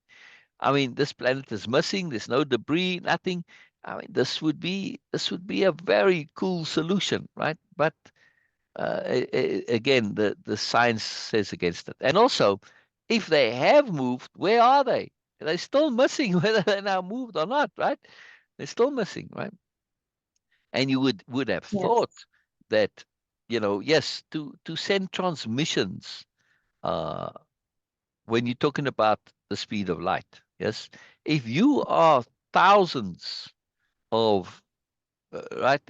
B: I mean, this planet is missing. There's no debris, nothing. I mean, this would be a very cool solution, right? But again, the science says against it. And also, if they have moved, where are they? They're still missing, whether they now moved or not, right? They're still missing, right? And you would have
A: Yes.
B: thought that, yes, to send transmissions, uh, when you're talking about the speed of light, yes, if you are thousands of right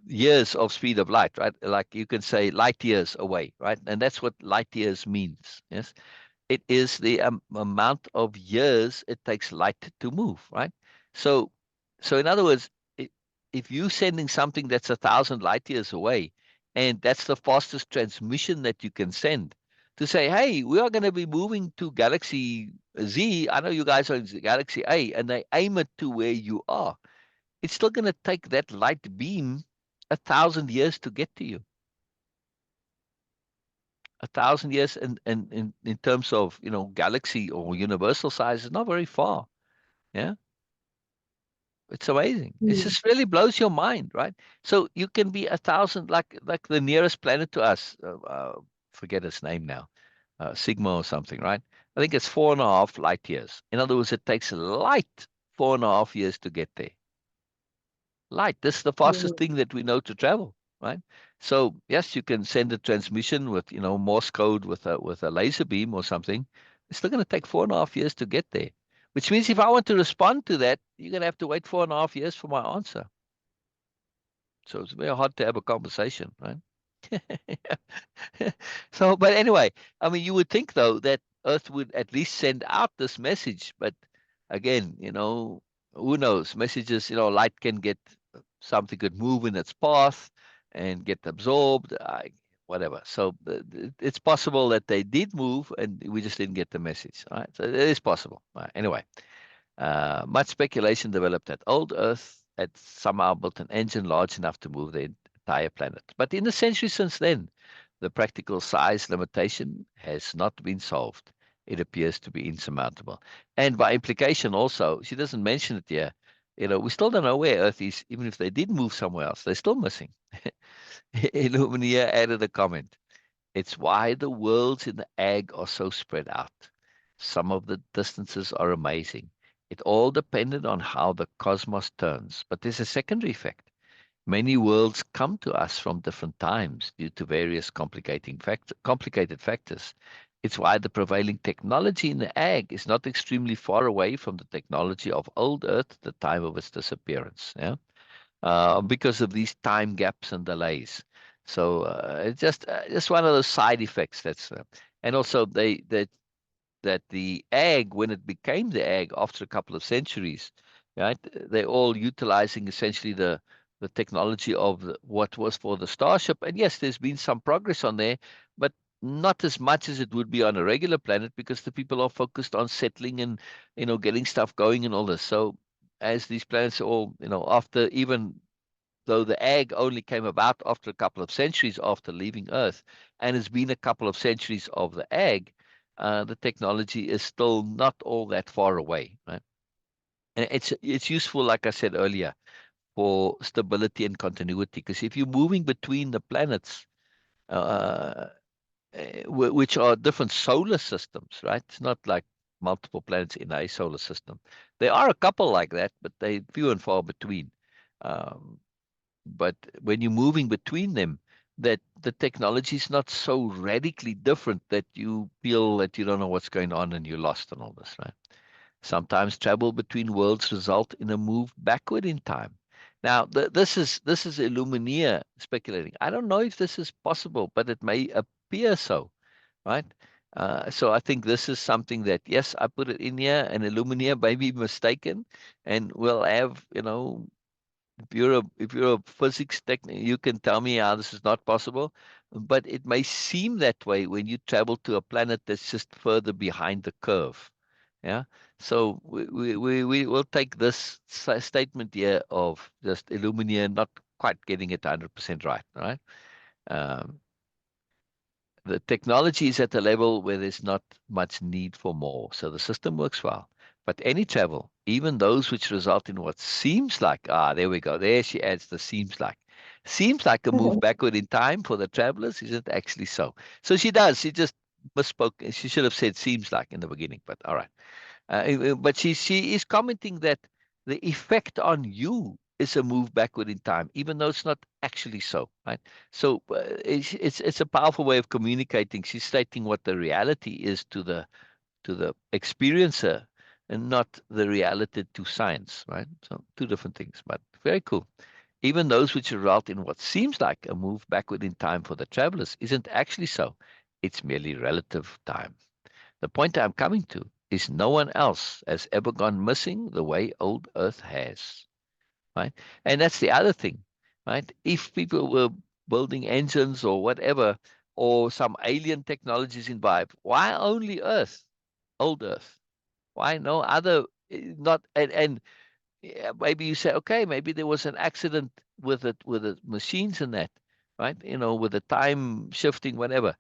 B: years of speed of light, right, like you can say light years away, right, and that's what light years means, yes, it is the amount of years it takes light to move, right? So, so in other words, if you're sending something that's 1,000 light years away, and that's the fastest transmission that you can send, to say, hey, we are going to be moving to Galaxy Z. I know you guys are in Galaxy A, and they aim it to where you are. It's still going to take that light beam 1,000 years to get to you. 1,000 years in terms of galaxy or universal size is not very far. Yeah, it's amazing. It
A: Mm.
B: just really blows your mind, right? So you can be 1,000, like the nearest planet to us. Forget its name now, Sigma or something, right? I think it's 4.5 light years. In other words, it takes light 4.5 years to get there. Light. This is the fastest
A: Mm.
B: thing that we know to travel, right? So yes, you can send a transmission with Morse code with a laser beam or something. It's still going to take 4.5 years to get there. Which means if I want to respond to that, you're going to have to wait 4.5 years for my answer. So it's very hard to have a conversation, right? So, but anyway, I mean, you would think though that Earth would at least send out this message, but again, who knows? Messages, light can get something could move in its path and get absorbed, whatever. So it's possible that they did move and we just didn't get the message. All right, so it is possible. Anyway, much speculation developed that old Earth had somehow built an engine large enough to move the entire planet. But in the centuries since then, The practical size limitation has not been solved. It appears to be insurmountable. And by implication also, she doesn't mention it here. We still don't know where Earth is, even if they did move somewhere else. They're still missing. Illumina added a comment. It's why the worlds in the egg are so spread out. Some of the distances are amazing. It all depended on how the cosmos turns. But there's a secondary effect. Many worlds come to us from different times due to various complicated factors. It's why the prevailing technology in the egg is not extremely far away from the technology of old Earth at the time of its disappearance. Yeah, because of these time gaps and delays. So it's just one of those side effects. And also that the egg, when it became the egg after a couple of centuries, right? They're all utilizing essentially the technology of what was for the starship. And yes, there's been some progress on there, but not as much as it would be on a regular planet because the people are focused on settling and getting stuff going and all this. So as these planets all after, even though the egg only came about after a couple of centuries after leaving Earth, and it's been a couple of centuries of the egg, the technology is still not all that far away, right? And it's useful, like I said earlier, for stability and continuity. Because if you're moving between the planets, uh, which are different solar systems, right? It's not like multiple planets in a solar system. There are a couple like that, but they few and far between. Um, but when you're moving between them, that the technology is not so radically different that you feel that you don't know what's going on and you're lost and all this, right? Sometimes travel between worlds result in a move backward in time. Now, this is Illumina speculating. I don't know if this is possible, but it may appear so, right? So I think this is something that, yes, I put it in here, and Illumina may be mistaken, and we'll have, if you're a physics technician, you can tell me how this is not possible, but it may seem that way when you travel to a planet that's just further behind the curve. Yeah. So we will take this statement here of just Illumina not quite getting it 100% right. Right. Um, the technology is at a level where there's not much need for more, so the system works well. But any travel, even those which result in what seems like, there we go, there she adds the seems like a move backward in time for the travelers, isn't actually so. So she just misspoke. She should have said seems like in the beginning, but all right. But she is commenting that the effect on you is a move backward in time, even though it's not actually so, right? So it's a powerful way of communicating. She's stating what the reality is to the experiencer, and not the reality to science, right? So two different things, but very cool. Even those which result in what seems like a move backward in time for the travelers isn't actually so. It's merely relative time. The point I'm coming to is no one else has ever gone missing the way old Earth has, right? And that's the other thing, right? If people were building engines or whatever, or some alien technologies involved, why only Earth, old Earth? Why no other? Not and yeah, maybe you say, okay, maybe there was an accident with the machines and that, right? With the time shifting, whatever.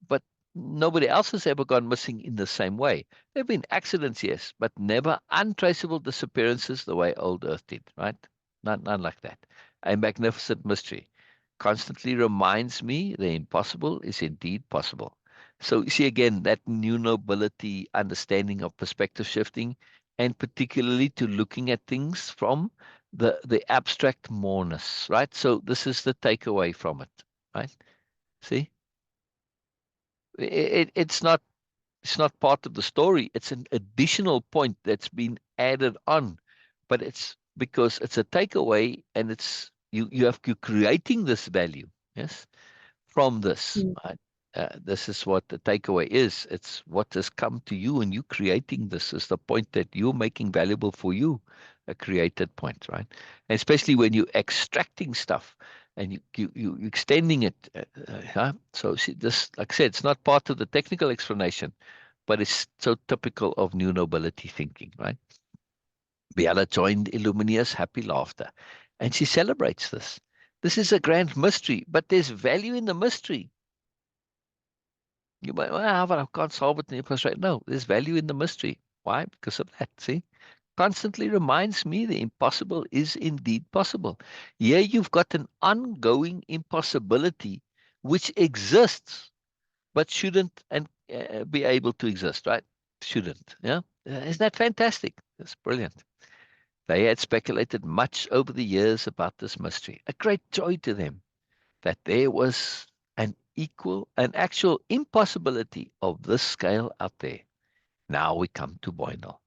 B: But nobody else has ever gone missing in the same way. There have been accidents, yes, but never untraceable disappearances the way old Earth did, right? None like that. A magnificent mystery. Constantly reminds me the impossible is indeed possible. So you see again that new nobility understanding of perspective shifting, and particularly to looking at things from the abstract moreness, right? So this is the takeaway from it, right? See, it's not part of the story. It's an additional point that's been added on, but it's because it's a takeaway, and it's you're creating this value, yes, from this.
A: Mm.
B: Right? This is what the takeaway is. It's what has come to you, and you creating this is the point that you're making valuable for you, a created point, right? And especially when you're extracting stuff and you extending it. So see, this, like I said, it's not part of the technical explanation, but it's so typical of new nobility thinking, right? Biella joined Illumina's happy laughter, and she celebrates this. This is a grand mystery, but there's value in the mystery. You might, well, but I can't solve it in your first rate. No, there's value in the mystery. Why? Because of that. See? Constantly reminds me the impossible is indeed possible. Here you've got an ongoing impossibility which exists but shouldn't and be able to exist, right? Shouldn't. Yeah. Isn't that fantastic? That's brilliant. They had speculated much over the years about this mystery, a great joy to them that there was an actual impossibility of this scale out there. Now we come to Boynal.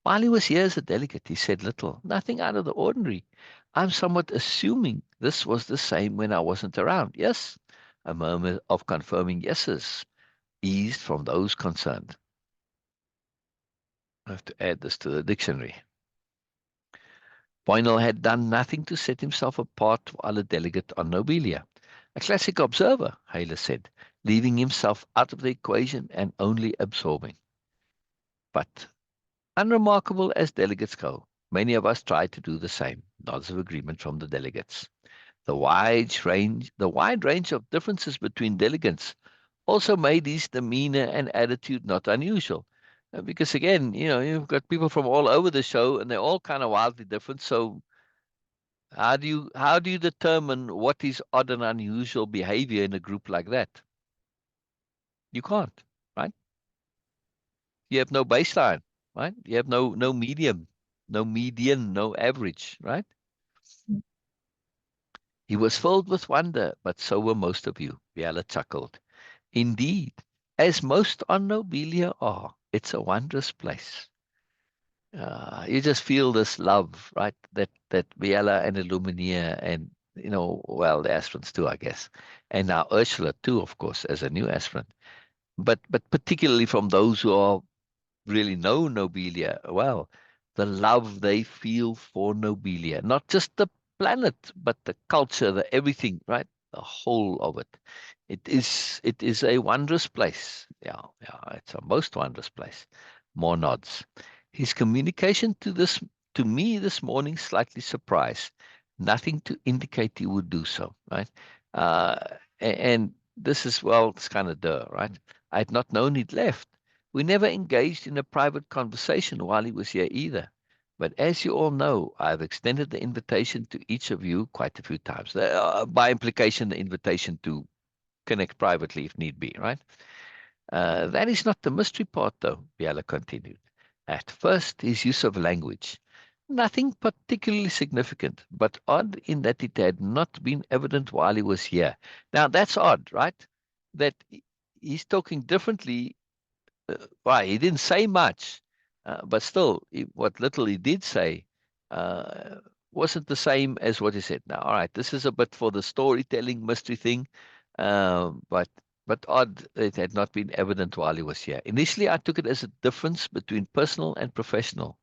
B: While he was here as a delegate, he said little, nothing out of the ordinary. I'm somewhat assuming this was the same when I wasn't around. Yes, a murmur of confirming yeses eased from those concerned. I have to add this to the dictionary. Boynal had done nothing to set himself apart while a delegate on Nobelia. A classic observer, Haler said, leaving himself out of the equation and only absorbing. But unremarkable as delegates go, many of us try to do the same. Nods of agreement from the delegates. The wide range of differences between delegates also made his demeanor and attitude not unusual. Because again, you've got people from all over the show and they're all kind of wildly different. So how do you determine what is odd and unusual behavior in a group like that? You can't, right? You have no baseline, right? You have no medium, no median, no average, right? He was filled with wonder, but so were most of you. Biella chuckled. Indeed, as most on Nobelia are, it's a wondrous place. You just feel this love, right? That Biella and Illumina and well, the aspirants too, I guess, and now Ursula too, of course, as a new aspirant. But particularly from those who are really know Nobelia well, the love they feel for Nobelia, not just the planet, but the culture, the everything, right? The whole of it. It is a wondrous place. Yeah, yeah, it's a most wondrous place. More nods. His communication to me this morning slightly surprised. Nothing to indicate he would do so, right? Uh, and this is, well, it's kind of right? I had not known he'd left. We never engaged in a private conversation while he was here either. But as you all know, I've extended the invitation to each of you quite a few times. By implication, the invitation to connect privately if need be, right? That is not the mystery part, though, Biella continued. At first, his use of language. Nothing particularly significant, but odd in that it had not been evident while he was here. Now, that's odd, right? That he's talking differently. Why he didn't say much, but still, what little he did say uh, wasn't the same as what he said. Now, all right, this is a bit for the storytelling mystery thing, but odd it had not been evident while he was here. Initially, I took it as a difference between personal and professional,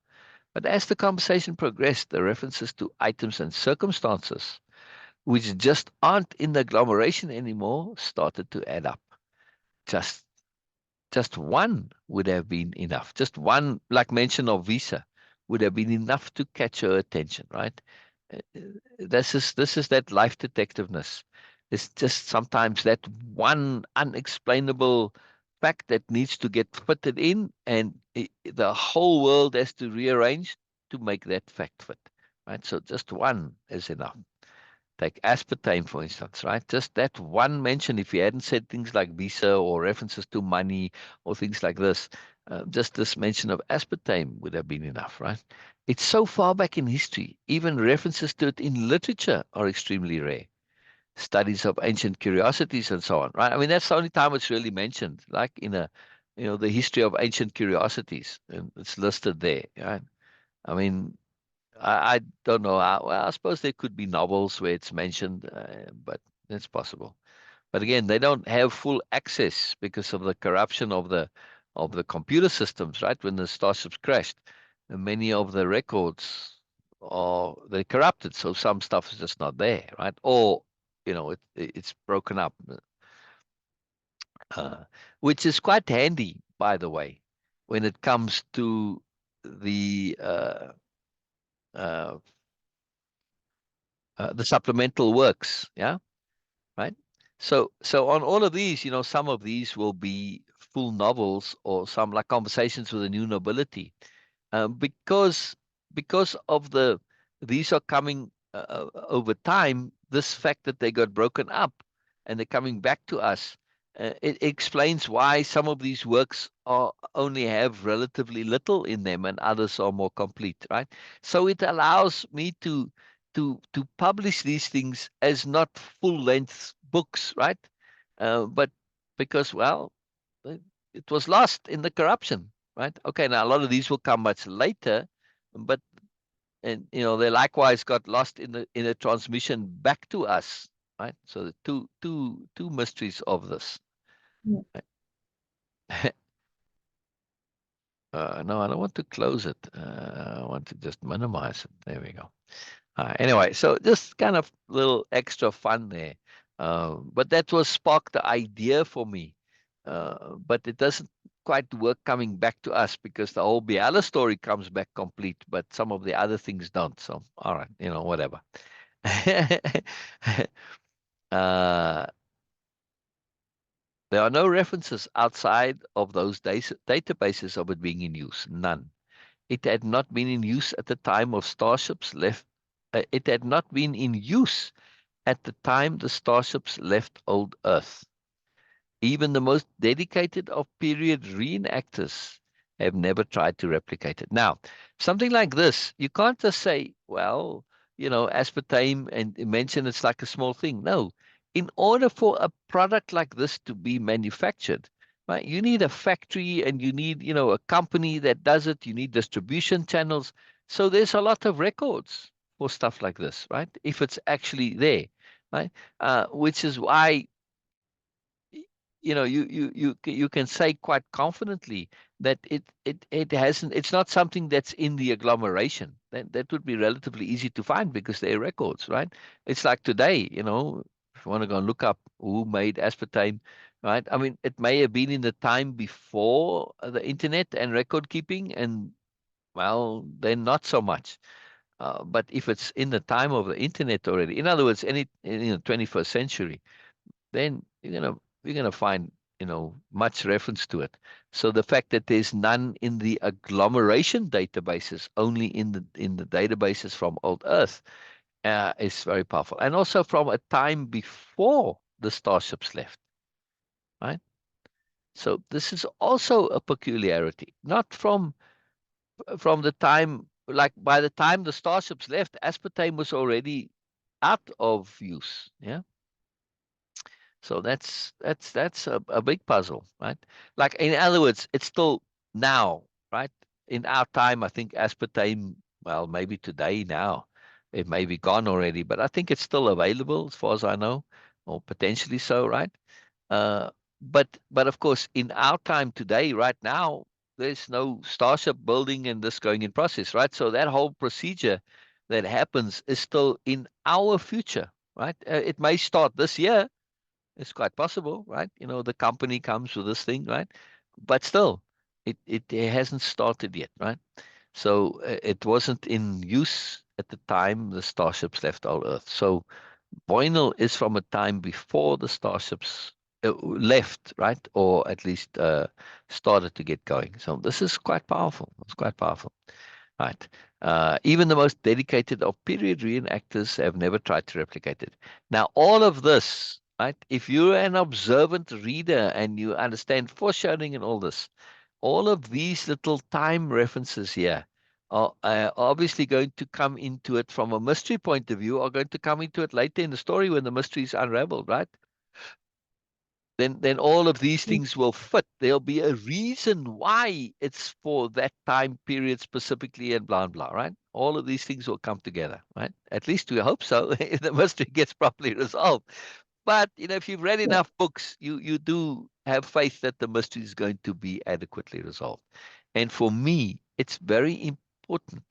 B: but as the conversation progressed, the references to items and circumstances, which just aren't in the agglomeration anymore, started to add up. Just just one would have been enough. Just one, like mention of Visa, would have been enough to catch her attention, right? This is that life detectiveness. It's just sometimes that one unexplainable fact that needs to get fitted in, and the whole world has to rearrange to make that fact fit, right? So just one is enough. Take aspartame, for instance, right? Just that one mention, if he hadn't said things like visa or references to money or things like this, just this mention of aspartame would have been enough, right? It's so far back in history, even references to it in literature are extremely rare. Studies of ancient curiosities and so on, right? I mean, that's the only time it's really mentioned, like in the history of ancient curiosities, and it's listed there, right? I mean, I don't know. Well, I suppose there could be novels where it's mentioned, but it's possible. But again, they don't have full access because of the corruption of the computer systems, right? When the starships crashed, and many of the records they're corrupted, so some stuff is just not there, right? Or it's broken up, uh, which is quite handy, by the way, when it comes to the the supplemental works, yeah, right? So on all of these, some of these will be full novels, or some like Conversations with a New Nobility, because of these are coming over time. This fact that they got broken up and they're coming back to us, it explains why some of these works are only have relatively little in them and others are more complete, right? So it allows me to publish these things as not full length books, right? But because, well, it it was lost in the corruption, right? Okay, now a lot of these will come much later, but and they likewise got lost in the transmission back to us, right? So the two mysteries of this.
A: Yeah.
B: No, I don't want to close it. I want to just minimize it. There we go. Anyway, so just kind of little extra fun there. But that was sparked the idea for me. But it doesn't quite work coming back to us because the whole Biella story comes back complete, but some of the other things don't. So, all right, whatever. uh, there are no references outside of those databases of it being in use. None. It had not been in use at the time of starships left. It had not been in use at the time the starships left old Earth. Even the most dedicated of period reenactors have never tried to replicate it. Now, something like this, you can't just say, well, aspartame, and mention it's like a small thing. No. In order for a product like this to be manufactured, right, you need a factory and you need, a company that does it. You need distribution channels. So there's a lot of records for stuff like this, right? If it's actually there, right? Which is why you can say quite confidently that it hasn't, it's not something that's in the agglomeration. That would be relatively easy to find because they're records, right? It's like today, if you want to go and look up who made aspartame, right? I mean, it may have been in the time before the internet and record keeping, and well, then not so much. But if it's in the time of the internet already, in other words, any in the 21st century, then you're gonna find much reference to it. So the fact that there's none in the agglomeration databases, only in the databases from old Earth, is very powerful, and also from a time before the starships left, right? So this is also a peculiarity, not from the time, like by the time the starships left, aspartame was already out of use. Yeah. So that's a big puzzle, right? Like, in other words, it's still now, right? In our time, I think aspartame, well, maybe today now, it may be gone already, but I think it's still available as far as I know, or potentially so, right? Uh, but of course, in our time today, right now, there's no starship building and this going in process, right? So that whole procedure that happens is still in our future, right? It may start this year, it's quite possible, right? The company comes with this thing, right? But still, it hasn't started yet, right? So it wasn't in use at the time the starships left our Earth. So Boynal is from a time before the starships left, right? Or at least started to get going. So this is quite powerful. It's quite powerful. Right. Even the most dedicated of period reenactors have never tried to replicate it. Now, all of this, right? If you're an observant reader and you understand foreshadowing and all this, all of these little time references here are obviously going to come into it from a mystery point of view, are going to come into it later in the story when the mystery is unraveled, right? Then all of these
A: Mm.
B: things will fit. There'll be a reason why it's for that time period specifically, and blah blah, right? All of these things will come together, right? At least we hope so. If the mystery gets properly resolved. But if you've read
A: Yeah.
B: enough books, you do have faith that the mystery is going to be adequately resolved. And for me, it's very important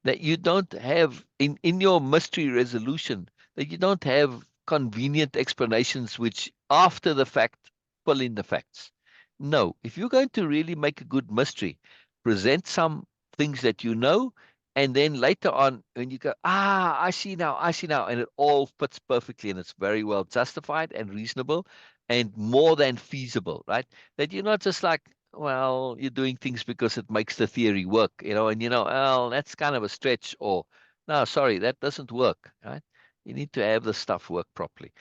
B: that you don't have in your mystery resolution, that you don't have convenient explanations which after the fact fill in the facts. No, if you're going to really make a good mystery, present some things that you know And then later on, when you go, I see now, and it all fits perfectly, and it's very well justified and reasonable and more than feasible, right? That you're not just like, well, you're doing things because it makes the theory work, and well, that's kind of a stretch, or no, sorry, that doesn't work, right? You need to have the stuff work properly.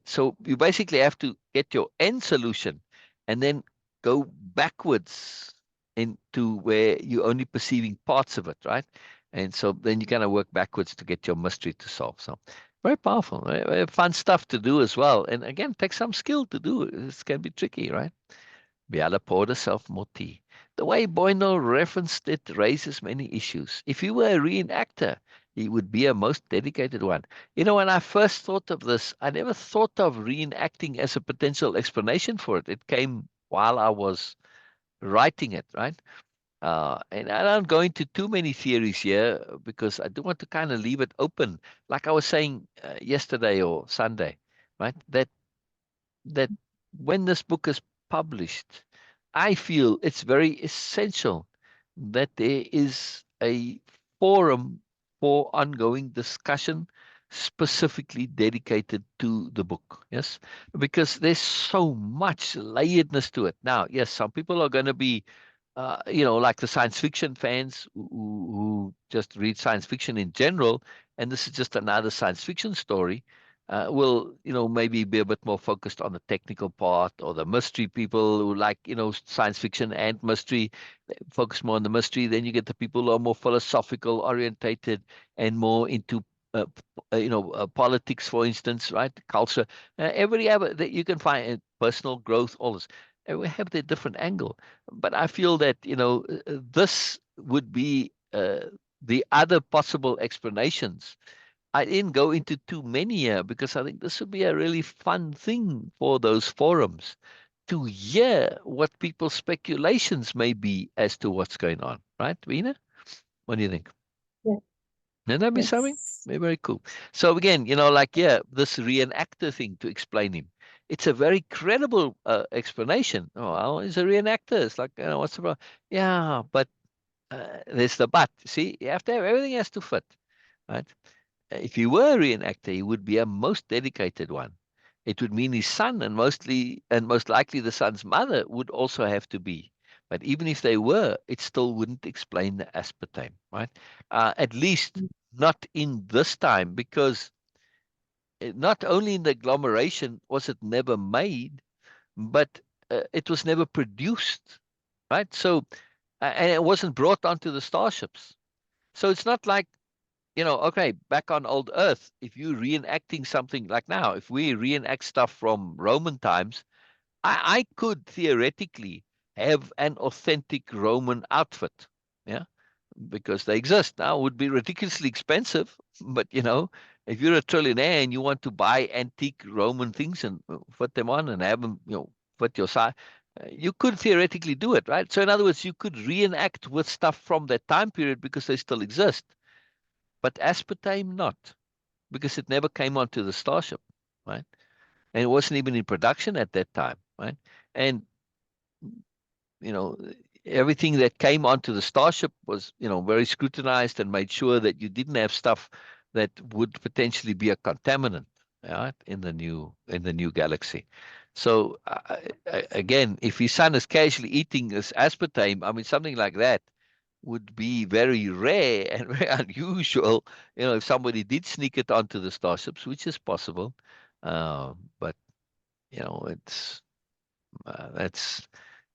B: So you basically have to get your end solution and then go backwards into where you're only perceiving parts of it, right? And so then you kind of work backwards to get your mystery to solve. So very powerful, very fun stuff to do as well. And again, takes some skill to do. This can be tricky, right? Biella poured herself more tea. The way Boynal referenced it raises many issues. If he were a reenactor, he would be a most dedicated one. When I first thought of this, I never thought of reenacting as a potential explanation for it. It came while I was writing it, right? And I don't go into too many theories here because I do want to kind of leave it open, like I was saying yesterday or Sunday, right? That when this book is published, I feel it's very essential that there is a forum for ongoing discussion specifically dedicated to the book. Yes, because there's so much layeredness to it. Now, yes, some people are going to be like the science fiction fans who just read science fiction in general, and this is just another science fiction story, will, maybe be a bit more focused on the technical part, or the mystery people who like, science fiction and mystery, focus more on the mystery. Then you get the people who are more philosophical orientated and more into politics, for instance, right? Culture, every ever that you can find, personal growth, all this. And we have their different angle. But I feel that, this would be the other possible explanations. I didn't go into too many here because I think this would be a really fun thing for those forums to hear what people's speculations may be as to what's going on. Right, Veena? What do you think?
A: Yeah.
B: Wouldn't that be something?
A: Yes.
B: Very, very cool. So again, this reenactor thing to explain him. It's a very credible explanation. Oh, well, he's a reenactor. It's like, what's the problem? Yeah, but there's the but. See, you have to have everything has to fit, right? If he were a reenactor, he would be a most dedicated one. It would mean his son and most likely the son's mother would also have to be. But even if they were, it still wouldn't explain the aspartame, right? At least not in this time, because not only in the agglomeration was it never made, but it was never produced, right? So, and it wasn't brought onto the starships. So it's not like, okay, back on old Earth, if you're reenacting something like now, if we reenact stuff from Roman times, I could theoretically have an authentic Roman outfit. Yeah, because they exist now. It would be ridiculously expensive, but if you're a trillionaire and you want to buy antique Roman things and put them on and have them, fit your size, you could theoretically do it, right? So in other words, you could reenact with stuff from that time period because they still exist, but aspartame not, because it never came onto the starship, right? And it wasn't even in production at that time, right? And you know, everything that came onto the starship was, very scrutinized and made sure that you didn't have stuff that would potentially be a contaminant, right, in the new galaxy. So again, if his son is casually eating this aspartame, I mean, something like that would be very rare and very unusual. If somebody did sneak it onto the starships, which is possible, but it's that's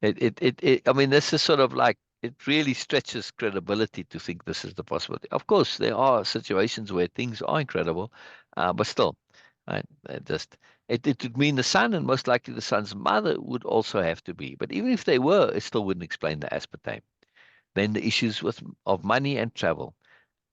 B: I mean, this is sort of like, it really stretches credibility to think this is the possibility. Of course, there are situations where things are incredible, but still, right, it would mean the son and most likely the son's mother would also have to be. But even if they were, it still wouldn't explain the aspartame. Then the issues of money and travel.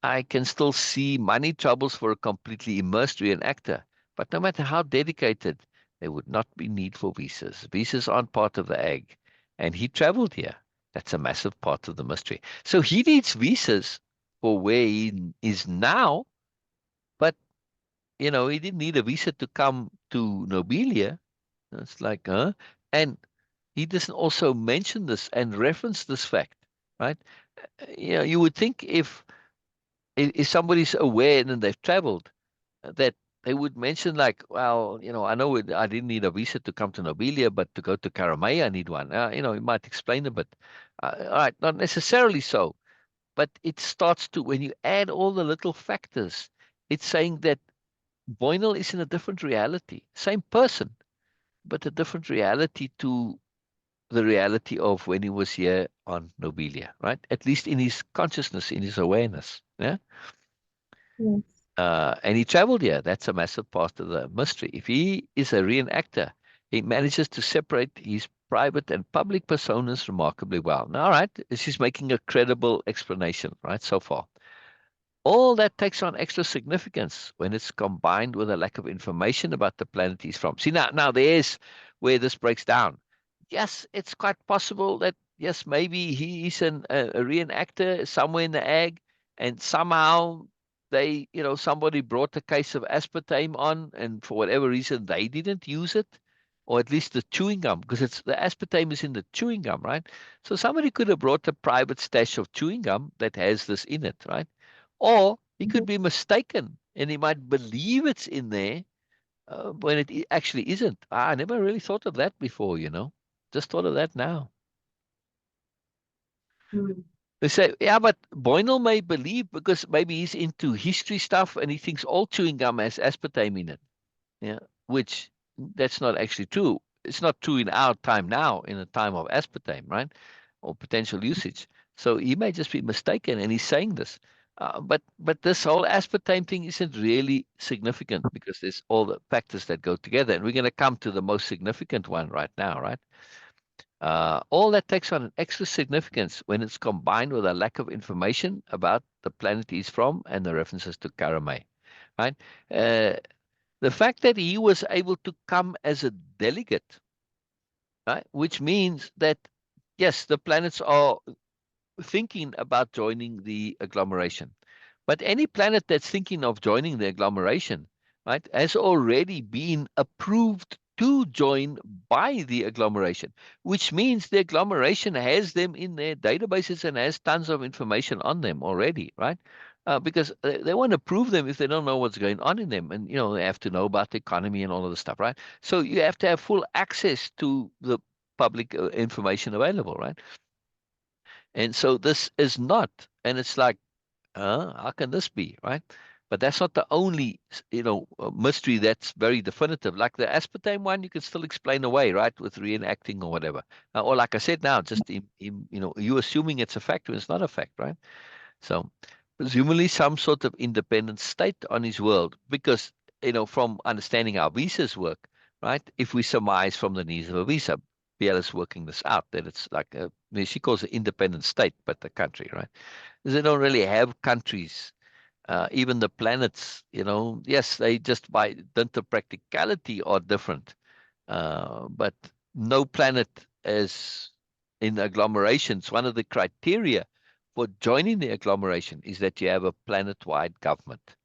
B: I can still see money troubles for a completely immersed reenactor, but no matter how dedicated, there would not be need for visas. Visas aren't part of the egg, and he traveled here. That's a massive part of the mystery. So he needs visas for where he is now, but he didn't need a visa to come to Nobelia. It's like, huh? And he doesn't also mention this and reference this fact right? You would think if somebody's aware and they've traveled, that they would mention like, well, I know I didn't need a visa to come to Nobelia, but to go to Karamea, I need one. You might explain a bit. All right, not necessarily so, but it starts to, when you add all the little factors, it's saying that Boynal is in a different reality, same person, but a different reality to the reality of when he was here on Nobelia, right? At least in his consciousness, in his awareness. Yeah.
A: Yes.
B: And he traveled here. That's a massive part of the mystery. If he is a reenactor, he manages to separate his private and public personas remarkably well. Now, all right, this is making a credible explanation, right, so far. All that takes on extra significance when it's combined with a lack of information about the planet he's from. See, now there's where this breaks down. Yes, it's quite possible that, yes, maybe he is a reenactor somewhere in the ag, and somehow somebody brought a case of aspartame on, and for whatever reason they didn't use it, or at least the chewing gum, because it's the aspartame is in the chewing gum, right? So somebody could have brought a private stash of chewing gum that has this in it, right? Or he could be mistaken and he might believe it's in there when it actually isn't. I never really thought of that before. Just thought of that now.
A: Mm.
B: They say, yeah, but Boynal may believe because maybe he's into history stuff and he thinks all chewing gum has aspartame in it. Yeah, which that's not actually true. It's not true in our time now, in a time of aspartame, right? Or potential usage. So he may just be mistaken, and he's saying this. But this whole aspartame thing isn't really significant because there's all the factors that go together, and we're going to come to the most significant one right now, right? All that takes on an extra significance when it's combined with a lack of information about the planet he's from and the references to Karamay, right? Uh, the fact that he was able to come as a delegate, right, which means that, yes, the planets are thinking about joining the agglomeration. But any planet that's thinking of joining the agglomeration, right, has already been approved to join by the agglomeration, which means the agglomeration has them in their databases and has tons of information on them already, right? Because they want to prove them if they don't know what's going on in them. And, they have to know about the economy and all of the stuff, right? So you have to have full access to the public information available, right? And so this is not, and it's like, how can this be, right? But that's not the only, mystery that's very definitive. Like the aspartame one, you can still explain away, right, with reenacting or whatever. Or like I said now, just you assuming it's a fact when it's not a fact, right? So presumably some sort of independent state on his world, because from understanding how visas work, right? If we surmise from the needs of a visa, Biella's working this out that it's like she calls it independent state, but the country, right? They don't really have countries. Even the planets, yes, they just by dint of practicality are different. But no planet is in agglomerations. One of the criteria for joining the agglomeration is that you have a planet-wide government,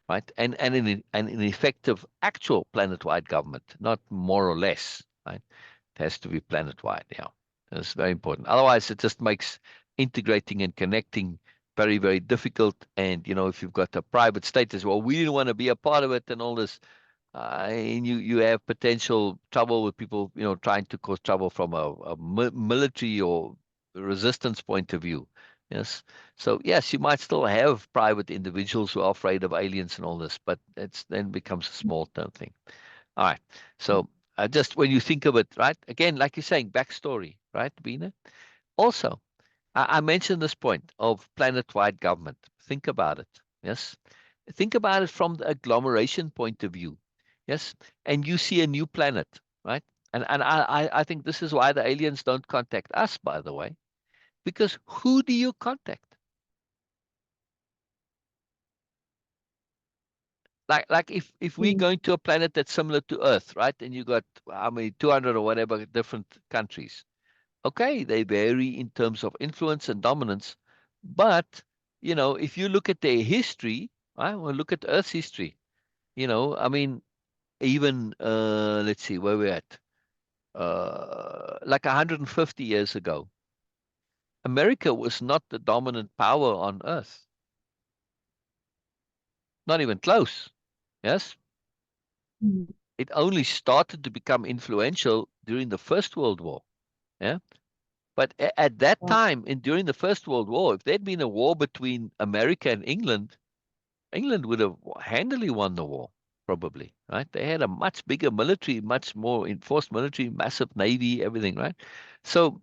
B: right? And an effective actual planet-wide government, not more or less, right? It has to be planet-wide. Yeah, that's very important. Otherwise, it just makes integrating and connecting very, very difficult. And if you've got a private state as well, we didn't want to be a part of it and all this. And you have potential trouble with people, trying to cause trouble from a military or resistance point of view. Yes. So yes, you might still have private individuals who are afraid of aliens and all this, but it's then becomes a small term thing. All right. So just when you think of it, right? Again, like you're saying, backstory, right, Beena? Also, I mentioned this point of planet-wide government. Think about it. Yes. Think about it from the agglomeration point of view. Yes. And you see a new planet, right? And I think this is why the aliens don't contact us, by the way, because who do you contact? Like if we
A: Mm.
B: going to a planet that's similar to Earth, right? And you got how many 200 or whatever different countries. Okay, they vary in terms of influence and dominance, but if you look at their history, right? Well, look at Earth's history. I mean, even let's see where we're at. Like 150 years ago. America was not the dominant power on Earth. Not even close. Yes.
A: Mm.
B: It only started to become influential during the First World War. Yeah. But at that
A: Wow.
B: time, during the First World War, if there'd been a war between America and England, England would have handily won the war, probably, right? They had a much bigger military, much more enforced military, massive navy, everything, right? So,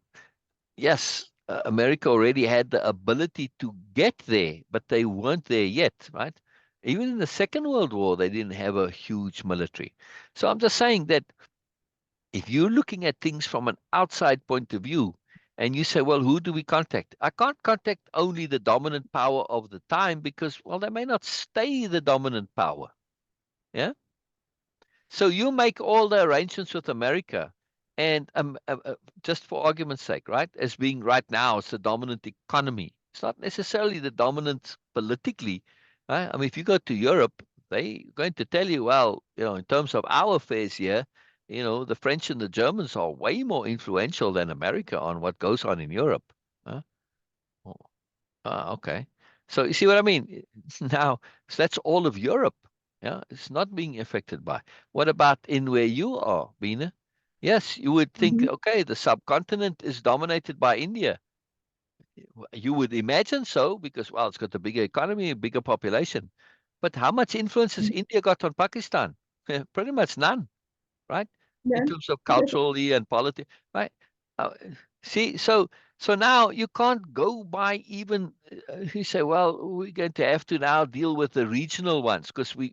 B: yes, America already had the ability to get there, but they weren't there yet, right? Even in the Second World War, they didn't have a huge military. So I'm just saying that if you're looking at things from an outside point of view, and you say, well, who do we contact? I can't contact only the dominant power of the time because, well, they may not stay the dominant power. Yeah. So you make all the arrangements with America, and just for argument's sake, right, as being right now, it's the dominant economy. It's not necessarily the dominant politically. Right? I mean, if you go to Europe, they're going to tell you, well, in terms of our affairs here, the French and the Germans are way more influential than America on what goes on in Europe. Huh? Okay. So you see what I mean? Now, so that's all of Europe. Yeah, it's not being affected by. What about in where you are, Beena? Yes, you would think,
A: Mhm.
B: okay, the subcontinent is dominated by India. You would imagine so because, well, it's got a bigger economy, a bigger population. But how much influence has India got on Pakistan? Pretty much none, right? In
A: None.
B: terms of culturally and politics, right? Uh, see, so now you can't go by even you say, well, we're going to have to now deal with the regional ones because we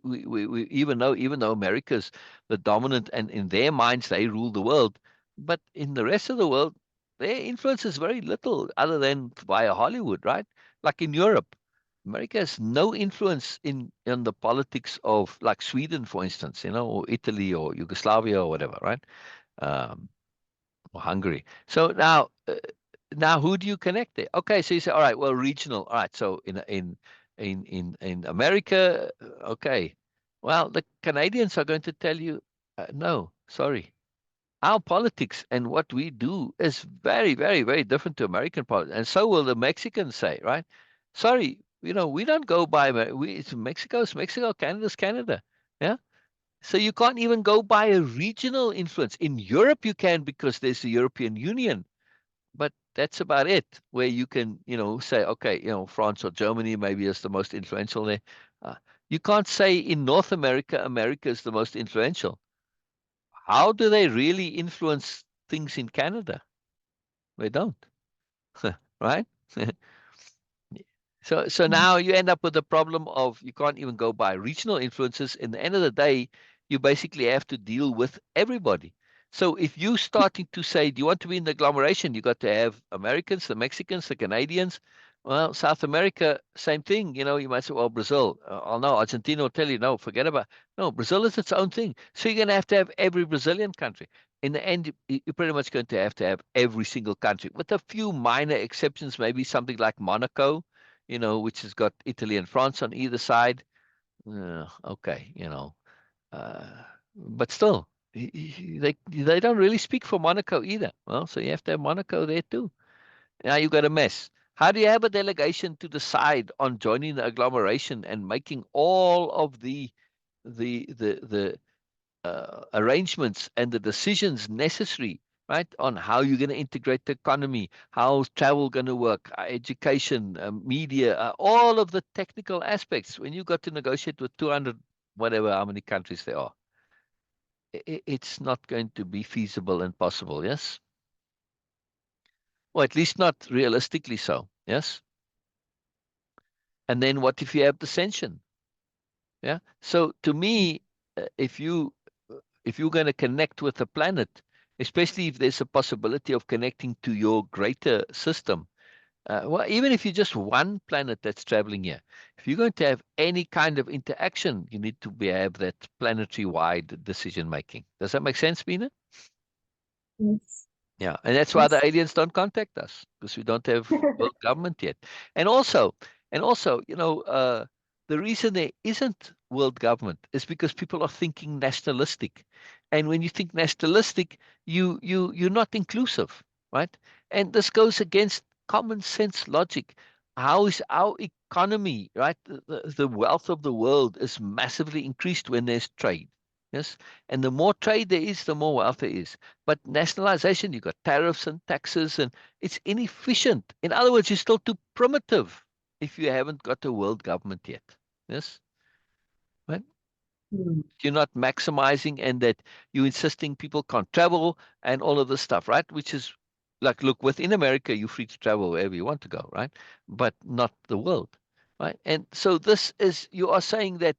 B: even though America's the dominant and in their minds they rule the world, but in the rest of the world, their influence is very little other than via Hollywood, right? Like in Europe. America has no influence in the politics of like Sweden, for instance, or Italy or Yugoslavia or whatever, right? Um, or Hungary. So now who do you connect there? Okay, so you say, all right, well, regional. All right, so in America, okay, well, the Canadians are going to tell you, no, sorry, our politics and what we do is very, very, very different to American politics. And so will the Mexicans say, right? Sorry, we don't go by, it's Mexico's Mexico, Canada's Canada. Yeah. So you can't even go by a regional influence. In Europe, you can because there's the European Union, but that's about it, where you can, say, okay, France or Germany maybe is the most influential there. Uh, you can't say in North America, America is the most influential. How do they really influence things in Canada? They don't, right? So now you end up with the problem of you can't even go by regional influences. In the end of the day, you basically have to deal with everybody. So if you starting to say, do you want to be in the agglomeration? You got to have Americans, the Mexicans, the Canadians. Well, South America, same thing. You might say, well, Brazil. Oh no, Argentina will tell you, no, forget about. No, Brazil is its own thing. So you're going to have every Brazilian country. In the end, you're pretty much going to have every single country, with a few minor exceptions, maybe something like Monaco, which has got Italy and France on either side. Okay, uh, but still, they don't really speak for Monaco either. Well, so you have to have Monaco there too. Now you got a mess. How do you have a delegation to decide on joining the agglomeration and making all of the arrangements and the decisions necessary, right, on how you're going to integrate the economy, how's travel going to work, education, media, all of the technical aspects. When you got to negotiate with 200, whatever, how many countries there are, it's not going to be feasible and possible. Yes, or at least not realistically so. Yes, and then what if you have dissension? Yeah. So to me, if you're going to connect with the planet, especially if there's a possibility of connecting to your greater system, well, even if you're just one planet that's traveling here, if you're going to have any kind of interaction, you need to have that planetary-wide decision making. Does that make sense, Beena?
A: Yes.
B: Yeah, and that's why the
A: Yes.
B: aliens don't contact us because we don't have world government yet. And also, the reason there isn't world government is because people are thinking nationalistic, and when you think nationalistic, you're not inclusive, right? And this goes against common sense logic. How is our economy, right? The wealth of the world is massively increased when there's trade. Yes. And the more trade there is, the more wealth there is. But nationalization, you've got tariffs and taxes, and it's inefficient. In other words, you're still too primitive if you haven't got a world government yet. Yes. Right?
A: Hmm.
B: You're not maximizing, and that you're insisting people can't travel and all of this stuff, right? Which is like, look, within America, you're free to travel wherever you want to go, right? But not the world, right? And so this is, you are saying that,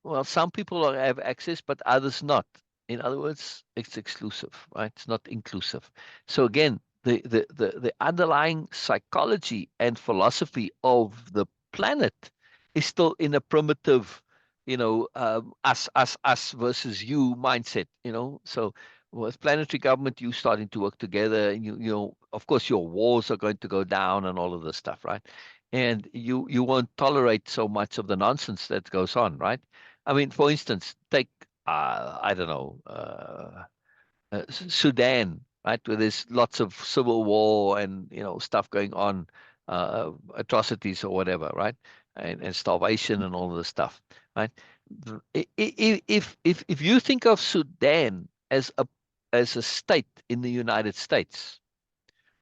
B: well, some people have access, but others not. In other words, it's exclusive, right? It's not inclusive. So again, the underlying psychology and philosophy of the planet is still in a primitive, us versus you mindset, So with planetary government, you starting to work together, and of course, your wars are going to go down and all of this stuff, right? And you won't tolerate so much of the nonsense that goes on, right? I mean, for instance, take I don't know, Sudan, right, where there's lots of civil war and stuff going on, atrocities or whatever, right, and starvation and all of this stuff, right. If you think of Sudan as a state in the United States,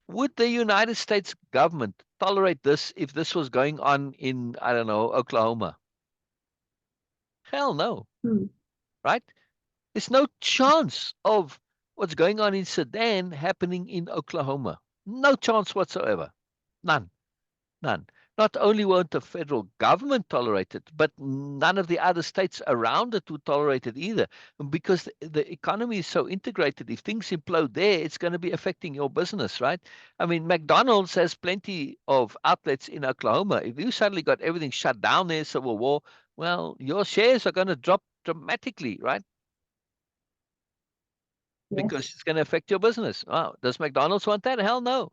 B: would the United States government tolerate this if this was going on in, I don't know, Oklahoma? Hell no,
A: Hmm.
B: right? There's no chance of what's going on in Sudan happening in Oklahoma. No chance whatsoever. None. None. Not only won't the federal government tolerate it, but none of the other states around it would tolerate it either. Because the economy is so integrated. If things implode there, it's going to be affecting your business, right? I mean, McDonald's has plenty of outlets in Oklahoma. If you suddenly got everything shut down there, civil war, well, your shares are going to drop dramatically, right? Because
A: Yes.
B: it's going to affect your business. Wow. Does McDonald's want that? Hell no.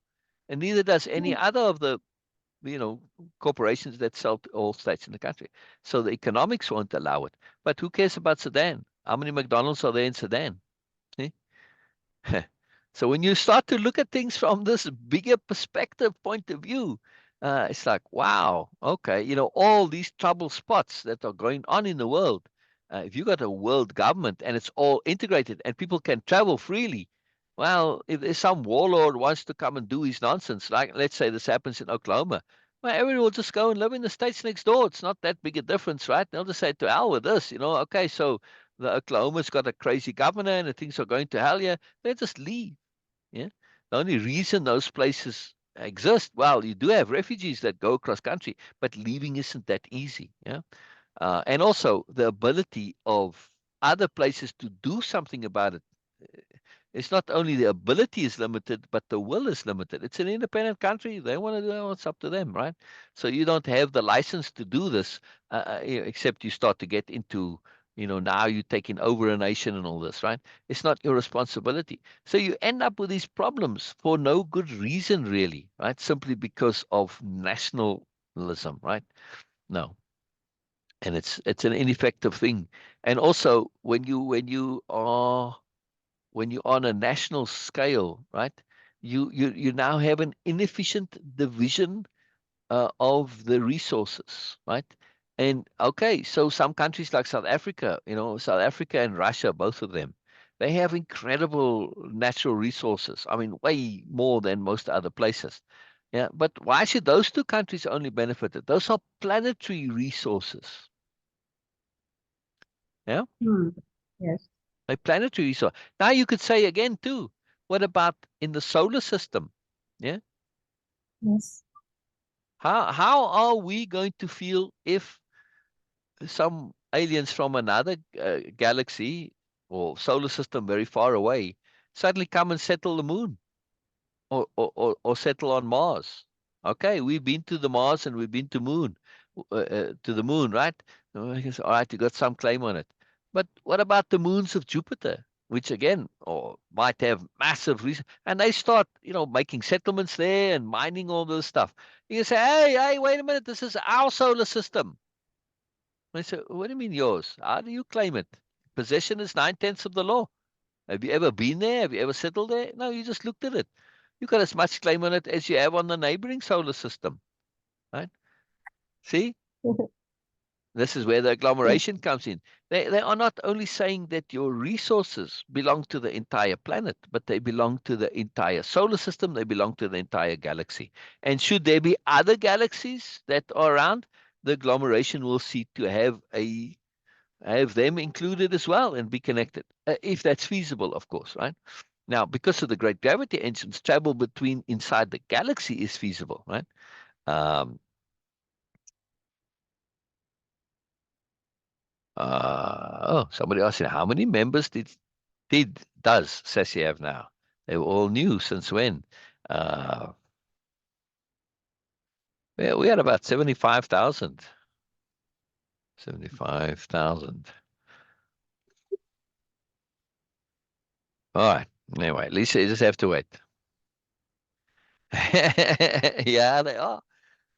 B: And neither does any
A: Hmm.
B: other of the, you know, corporations that sell to all states in the country. So the economics won't allow it. But who cares about Sudan? How many McDonald's are there in Sudan? See? So when you start to look at things from this bigger perspective point of view, it's like, wow, okay, all these trouble spots that are going on in the world. If you got a world government and it's all integrated and people can travel freely, well, if there's some warlord wants to come and do his nonsense, like let's say this happens in Oklahoma, well, everyone will just go and live in the states next door. It's not that big a difference, right? They'll just say to hell with this, okay, so the Oklahoma's got a crazy governor and the things are going to hell, yeah, they just leave. Yeah. The only reason those places exist, well, you do have refugees that go across country, but leaving isn't that easy. Yeah. And also the ability of other places to do something about it. It's not only the ability is limited, but the will is limited. It's an independent country. They want to do it, it's up to them, right? So you don't have the license to do this, except you start to get into, now you're taking over a nation and all this, right? It's not your responsibility. So you end up with these problems for no good reason, really, right? Simply because of nationalism, right? No. And it's an ineffective thing. And also when you're on a national scale, right? You now have an inefficient division of the resources, right? And okay, so some countries like South Africa, South Africa and Russia, both of them, they have incredible natural resources. I mean, way more than most other places. Yeah, but why should those two countries only benefit? Those are planetary resources. Yeah.
A: Hmm. Yes.
B: A planetary resource. Now you could say again too, what about in the solar system? Yeah.
A: Yes.
B: How are we going to feel if some aliens from another galaxy or solar system very far away suddenly come and settle the moon or settle on Mars? Okay, we've been to the Mars and we've been to the moon, right? I guess, all right, you got some claim on it. But what about the moons of Jupiter, which again, or might have massive reason, and they start, making settlements there and mining all this stuff. You can say, hey, wait a minute, this is our solar system. I say, what do you mean yours? How do you claim it? Possession is 9/10 of the law. Have you ever been there? Have you ever settled there? No, you just looked at it. You got as much claim on it as you have on the neighboring solar system, right? See? This is where the
A: Yes.
B: agglomeration comes in. They are not only saying that your resources belong to the entire planet, but they belong to the entire solar system. They belong to the entire galaxy. And should there be other galaxies that are around, the agglomeration will seek to have them included as well and be connected, if that's feasible, of course, right? Now, because of the great gravity engines, travel between inside the galaxy is feasible, right? Um, Somebody asked, how many members does Sassy have now? They were all new since when? Uh, we had about 75,000. 75,000. All right. Anyway, Lisa, you just have to wait. Yeah, they are.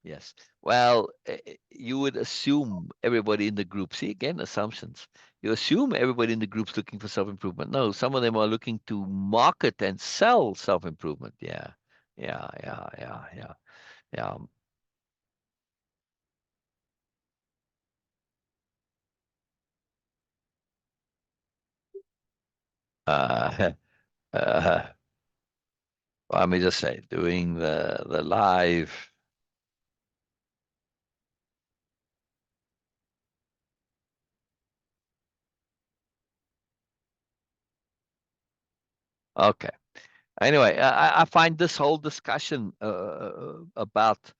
B: Yes. Well, you would assume everybody in the group. See, again, assumptions. You assume everybody in the group's looking for self-improvement. No, some of them are looking to market and sell self-improvement. Yeah. Yeah, yeah, yeah, yeah, yeah. Uh, uh, let me just say, doing the live. Okay. Anyway, I find this whole discussion about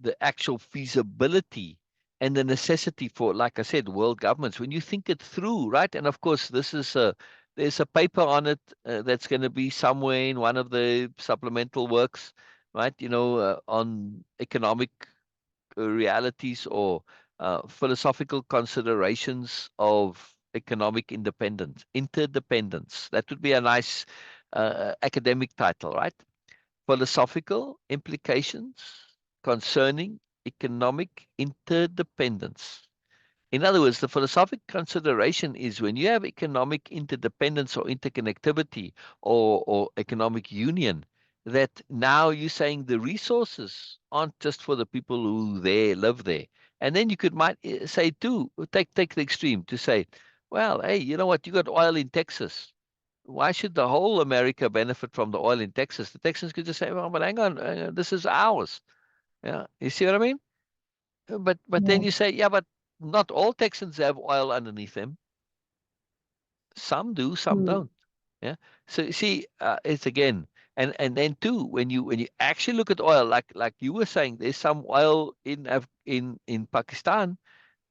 B: the actual feasibility and the necessity for, like I said, world governments, when you think it through, right? And of course, there's a paper on it that's going to be somewhere in one of the supplemental works, right? On economic realities or philosophical considerations of economic interdependence. That would be a nice academic title, right? Philosophical implications concerning economic interdependence. In other words, the philosophic consideration is when you have economic interdependence or interconnectivity or economic union, that now you're saying the resources aren't just for the people who live there. And then you could might say too, take the extreme to say, well, hey, you know what? You got oil in Texas. Why should the whole America benefit from the oil in Texas? The Texans could just say, well, but hang on, this is ours. Yeah, you see what I mean? But then
A: Yeah.
B: you say, yeah, but not all Texans have oil underneath them. Some do, some
A: Hmm.
B: don't. Yeah. So you see, it's again, and then too, when you actually look at oil, like you were saying, there's some oil in Pakistan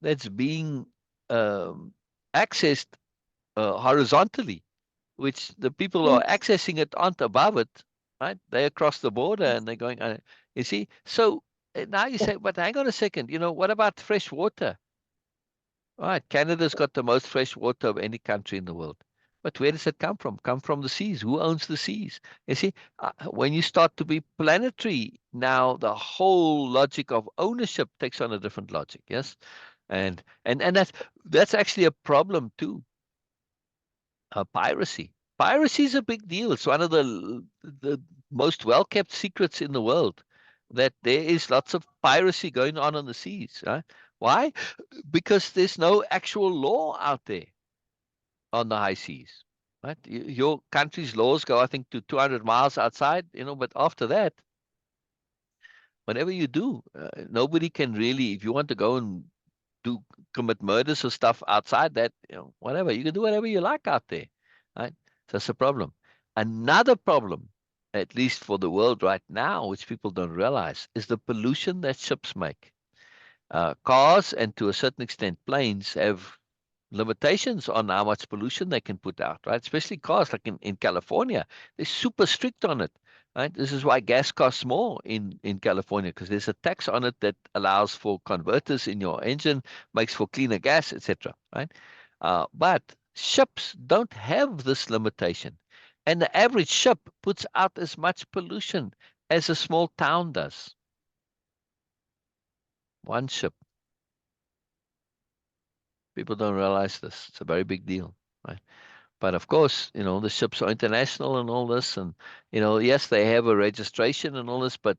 B: that's being um, accessed horizontally, which the people who are
A: Yes.
B: accessing it aren't above it, right? They're across the border and they're going. You see, so now you say, but hang on a second. What about fresh water? All right, Canada's got the most fresh water of any country in the world. But where does it come from? Come from the seas. Who owns the seas? You see, when you start to be planetary, now the whole logic of ownership takes on a different logic. Yes, and that's actually a problem too. Piracy. Piracy is a big deal. It's one of the most well-kept secrets in the world that there is lots of piracy going on the seas. Right? Why? Because there's no actual law out there on the high seas. Right? Your country's laws go, I think, to 200 miles outside. But after that, whatever you do, nobody can really. If you want to go and do commit murders or stuff outside that, whatever. You can do whatever you like out there, right? So that's a problem. Another problem, at least for the world right now, which people don't realize, is the pollution that ships make. Cars and to a certain extent planes have limitations on how much pollution they can put out, right? Especially cars, like in California, they're super strict on it, right? This is why gas costs more in California, because there's a tax on it that allows for converters in your engine, makes for cleaner gas, etc., right? But ships don't have this limitation. And the average ship puts out as much pollution as a small town does. One ship. People don't realize this. It's a very big deal, right? But of course, the ships are international and all this, and yes, they have a registration and all this, but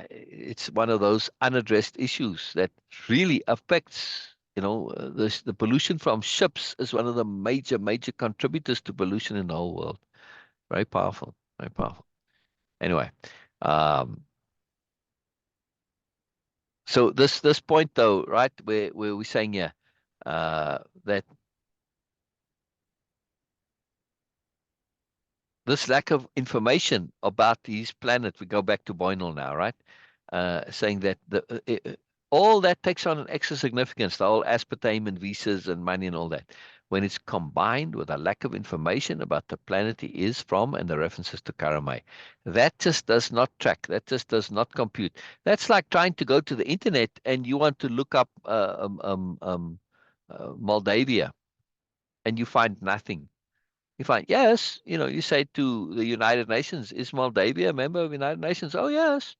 B: it's one of those unaddressed issues that really affects, the pollution from ships is one of the major contributors to pollution in the whole world. Very powerful, very powerful. Anyway, um, so this point though, right, where we're saying here, that this lack of information about these planets, we go back to Boynal now, right? Saying that all that takes on an extra significance, the whole aspartame and visas and money and all that, when it's combined with a lack of information about the planet he is from and the references to Karamay. That just does not track. That just does not compute. That's like trying to go to the internet and you want to look up Moldavia and you find nothing. You find, yes, you say to the United Nations, is Moldavia a member of the United Nations? Oh, yes.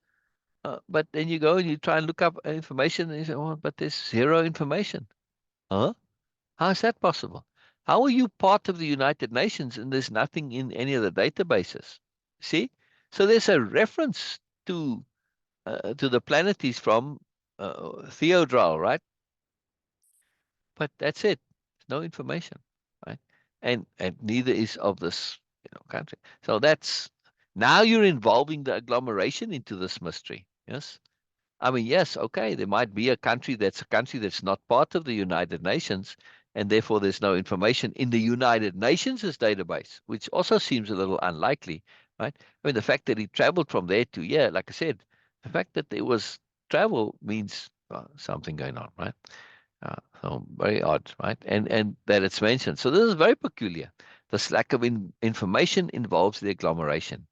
B: But then you go and you try and look up information and you say, oh, but there's zero information. Huh? How is that possible? How are you part of the United Nations and there's nothing in any of the databases? See? So there's a reference to the planet he's from, Theodral, right? But that's it. No information, right? And neither is of this, country. So that's now you're involving the agglomeration into this mystery. Yes. I mean, yes, okay, there might be a country that's not part of the United Nations, and therefore there's no information in the United Nations' database, which also seems a little unlikely, right? I mean, the fact that he traveled from there to, yeah, like I said, the fact that there was travel means something going on, right? So very odd, right? And that it's mentioned. So this is very peculiar. This lack of information involves the agglomeration,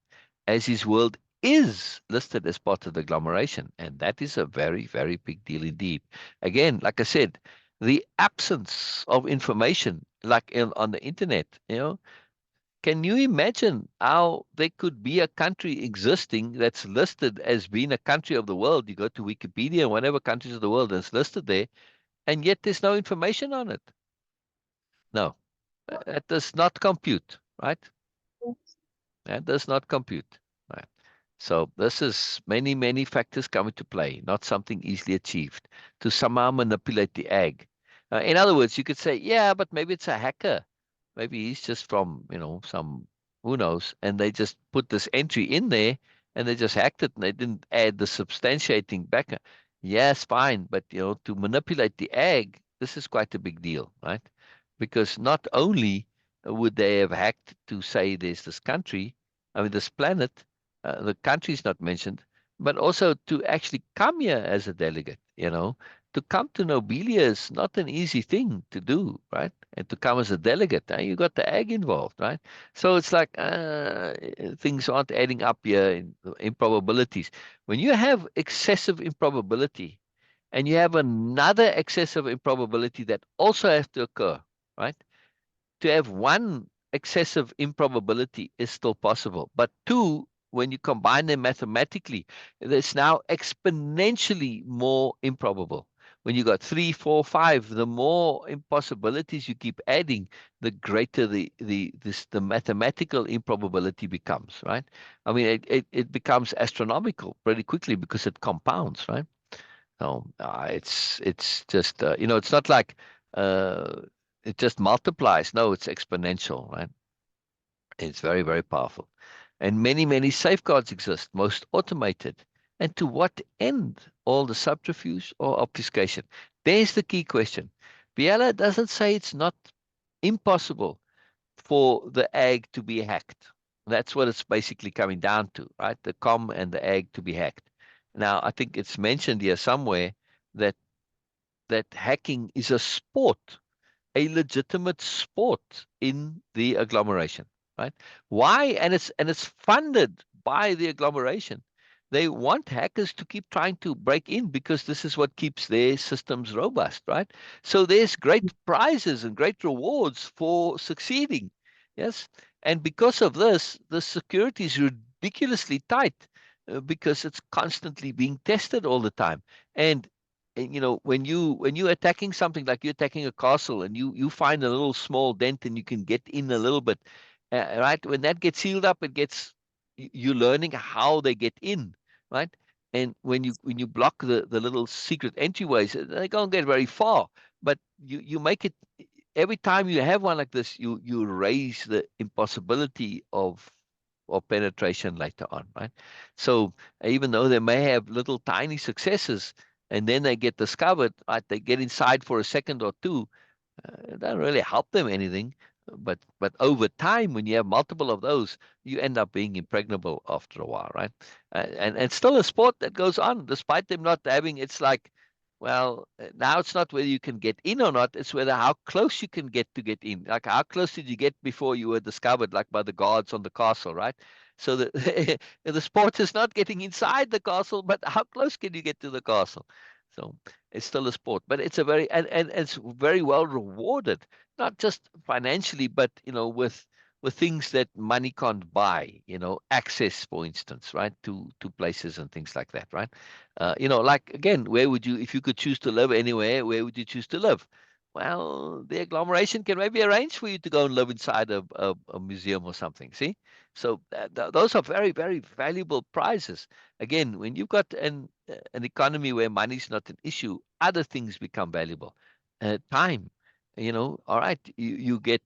B: as his world is listed as part of the agglomeration, and that is a very big deal indeed. Again, like I said, the absence of information, like on the internet, can you imagine how there could be a country existing that's listed as being a country of the world? You go to Wikipedia, whatever countries of the world is listed there, and yet there's no information on it. No, that does not compute, right? That does not compute, right? So this is many factors come into play, not something easily achieved to somehow manipulate the egg. In other words, you could say, yeah, but maybe it's a hacker. Maybe he's just from, some, who knows, and they just put this entry in there and they just hacked it and they didn't add the substantiating back. Yes, fine, but to manipulate the egg, this is quite a big deal, right? Because not only would they have hacked to say there's this country, I mean, this planet, the country is not mentioned, but also to actually come here as a delegate, to come to Nobelia is not an easy thing to do, right? And to come as a delegate, you got the ag involved, right? So it's like things aren't adding up here in improbabilities. When you have excessive improbability and you have another excessive improbability that also has to occur, right? To have one excessive improbability is still possible, but two, when you combine them mathematically, it's now exponentially more improbable. When you got three, four, five, the more impossibilities you keep adding, the greater the mathematical improbability becomes, right? I mean, it becomes astronomical pretty quickly because it compounds, right? So it's just it's not like uh, it just multiplies. No, it's exponential, right? It's very powerful, and many safeguards exist, most automated. And to what end? All the subterfuge or obfuscation? There's the key question. Biella doesn't say it's not impossible for the egg to be hacked. That's what it's basically coming down to, right? The com and the egg to be hacked. Now, I think it's mentioned here somewhere that hacking is a sport, a legitimate sport in the agglomeration, right? Why? And it's funded by the agglomeration. They want hackers to keep trying to break in because this is what keeps their systems robust, right? So there's great prizes and great rewards for succeeding. Yes. And because of this, the security is ridiculously tight because it's constantly being tested all the time. And and when you're attacking something, like you're attacking a castle, and you find a little small dent and you can get in a little bit, right? When that gets sealed up, you're learning how they get in, right? And when you block the little secret entryways, they can't get very far. But you make it, every time you have one like this, you raise the impossibility of penetration later on, right? So even though they may have little tiny successes, and then they get discovered, right? They get inside for a second or two. It doesn't really help them anything. But over time, when you have multiple of those, you end up being impregnable after a while, right? And still a sport that goes on despite them not having. It's like, well, now it's not whether you can get in or not. It's whether how close you can get in. Like, how close did you get before you were discovered, like by the guards on the castle, right? So the sport is not getting inside the castle, but how close can you get to the castle? So it's still a sport, but it's a very and it's very well rewarded, not just financially, but with things that money can't buy. Access, for instance, right, to places and things like that, right? Like, again, where would you, if you could choose to live anywhere, where would you choose to live? Well, the agglomeration can maybe arrange for you to go and live inside a museum or something. See, so those are very, very valuable prizes. Again, when you've got an economy where money is not an issue, other things become valuable. Time, all right, you get,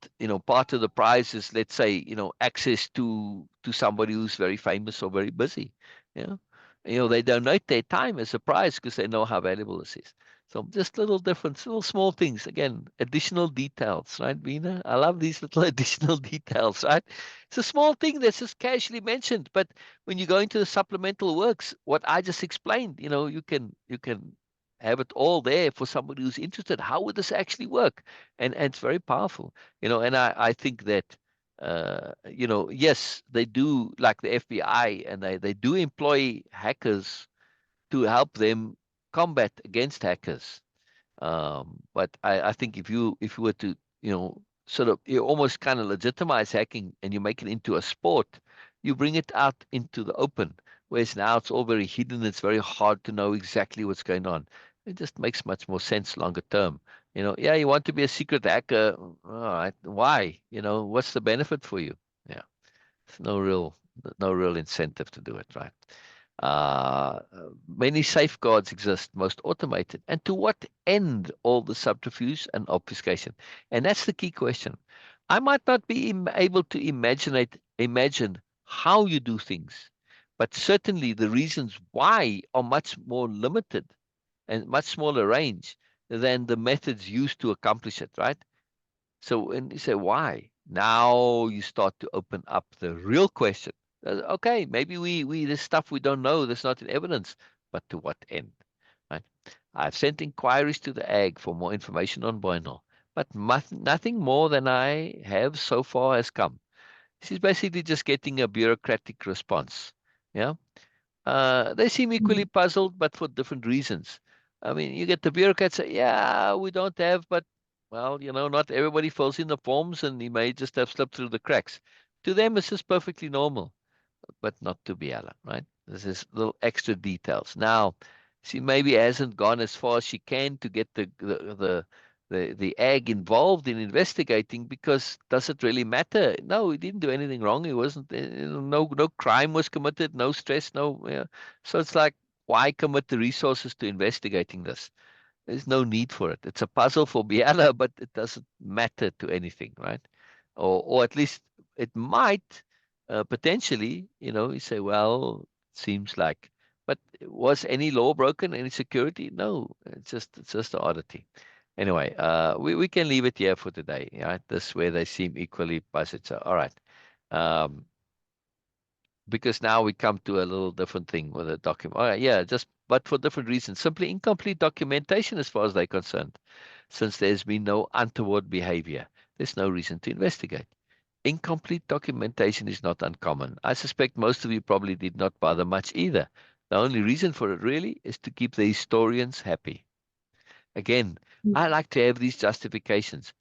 B: part of the prize is, let's say, access to somebody who's very famous or very busy. You know, they donate their time as a prize because they know how valuable this is. So just little difference, little small things. Again, additional details, right, Beena? I love these little additional details, right? It's a small thing that's just casually mentioned, but when you go into the supplemental works, what I just explained, you can have it all there for somebody who's interested. How would this actually work? And it's very powerful, and I think that yes, they do, like the FBI, and they do employ hackers to help them combat against hackers. But I think if you were to, sort of, you almost kind of legitimize hacking and you make it into a sport, you bring it out into the open. Whereas now it's all very hidden. It's very hard to know exactly what's going on. It just makes much more sense longer term. Yeah, you want to be a secret hacker. All right. Why? What's the benefit for you? Yeah. There's no real incentive to do it, right? Uh, Many safeguards exist, most automated. And to what end all the subterfuge and obfuscation? And that's the key question. I might not be able to imagine how you do things, but certainly the reasons why are much more limited and much smaller range than the methods used to accomplish it, right? So when you say why, now you start to open up the real question. Okay, maybe we this stuff we don't know, that's not in evidence, but to what end? Right? I've sent inquiries to the AG for more information on Boynal, but nothing more than I have so far has come. This is basically just getting a bureaucratic response. Yeah. They seem equally puzzled, but for different reasons. I mean, you get the bureaucrats say, yeah, we don't have, but, well, not everybody fills in the forms and he may just have slipped through the cracks. To them, it's just perfectly normal, but not to Biella, right? This is little extra details. Now, she maybe hasn't gone as far as she can to get the ag involved in investigating, because does it really matter? No, he didn't do anything wrong. He wasn't. No crime was committed. No stress. No. So it's like, why commit the resources to investigating this? There's no need for it. It's a puzzle for Biella, but it doesn't matter to anything, right? Or at least it might, potentially. You say, well, seems like, but was any law broken? Any security? No, it's just an oddity. Anyway, we can leave it here for today. Right? This where they seem equally puzzled. So, all right. Um, because now we come to a little different thing with a document. All right, yeah, just but for different reasons. Simply incomplete documentation as far as they're concerned. Since there's been no untoward behavior, there's no reason to investigate. Incomplete documentation is not uncommon. I suspect most of you probably did not bother much either. The only reason for it really is to keep the historians happy. Again, I like to have these justifications.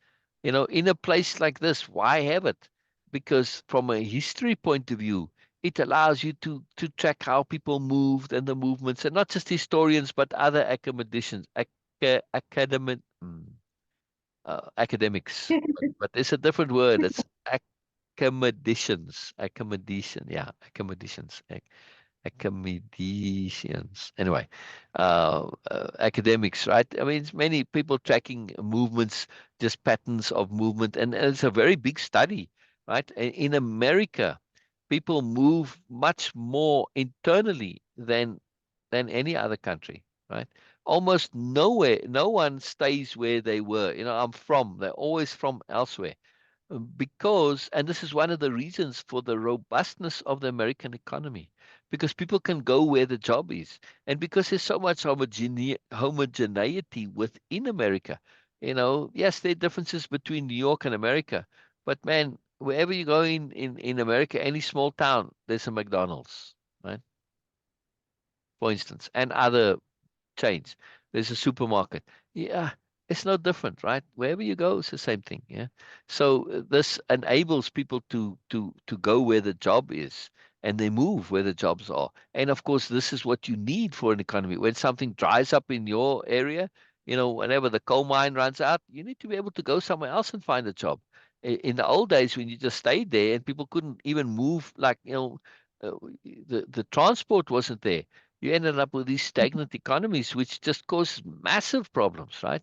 B: In a place like this, why have it? Because from a history point of view, it allows you to track how people moved and the movements, and not just historians, but other academicians, academics. But it's a different word. It's academicians, yeah, academicians. Anyway, academics, right? I mean, it's many people tracking movements, just patterns of movement, and it's a very big study, right? In America, people move much more internally than any other country, right? Almost nowhere, no one stays where they were. I'm from. They're always from elsewhere because, and this is one of the reasons for the robustness of the American economy, because people can go where the job is, and because there's so much homogeneity within America. Yes, there are differences between New York and America, but man, wherever you go in America, any small town, there's a McDonald's, right? For instance, and other chains. There's a supermarket. Yeah, it's no different, right? Wherever you go, it's the same thing. Yeah. So this enables people to go where the job is, and they move where the jobs are. And of course, this is what you need for an economy. When something dries up in your area, whenever the coal mine runs out, you need to be able to go somewhere else and find a job. In the old days, when you just stayed there and people couldn't even move, like uh, the transport wasn't there, you ended up with these stagnant economies, which just cause massive problems, right?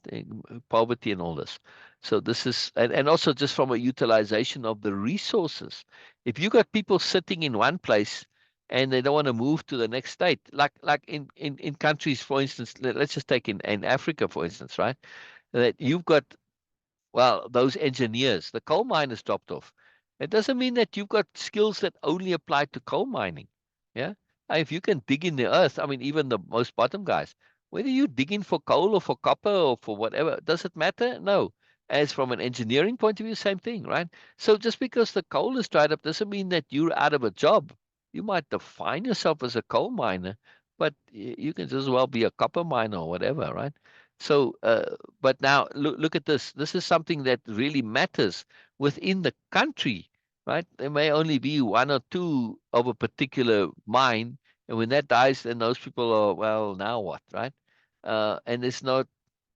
B: Poverty and all this. So this is, and also just from a utilization of the resources. If you got people sitting in one place and they don't want to move to the next state, like in countries, for instance, let's just take in Africa, for instance, right? That you've got, well, those engineers, the coal miners dropped off. It doesn't mean that you've got skills that only apply to coal mining. Yeah. If you can dig in the earth, I mean, even the most bottom guys, whether you dig in for coal or for copper or for whatever, does it matter? No. As from an engineering point of view, same thing, right? So just because the coal is dried up doesn't mean that you're out of a job. You might define yourself as a coal miner, but you can just as well be a copper miner or whatever, right? So, but now look at this. This is something that really matters within the country, right? There may only be one or two of a particular mine, and when that dies, then those people are, well, now what, right? And it's not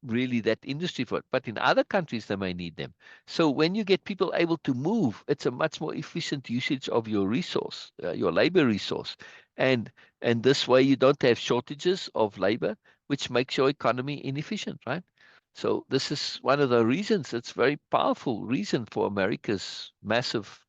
B: really that industry for it. But in other countries, they may need them. So when you get people able to move, it's a much more efficient usage of your resource, your labor resource, and and this way you don't have shortages of labor, which makes your economy inefficient, right? So this is one of the reasons. It's very powerful reason for America's massive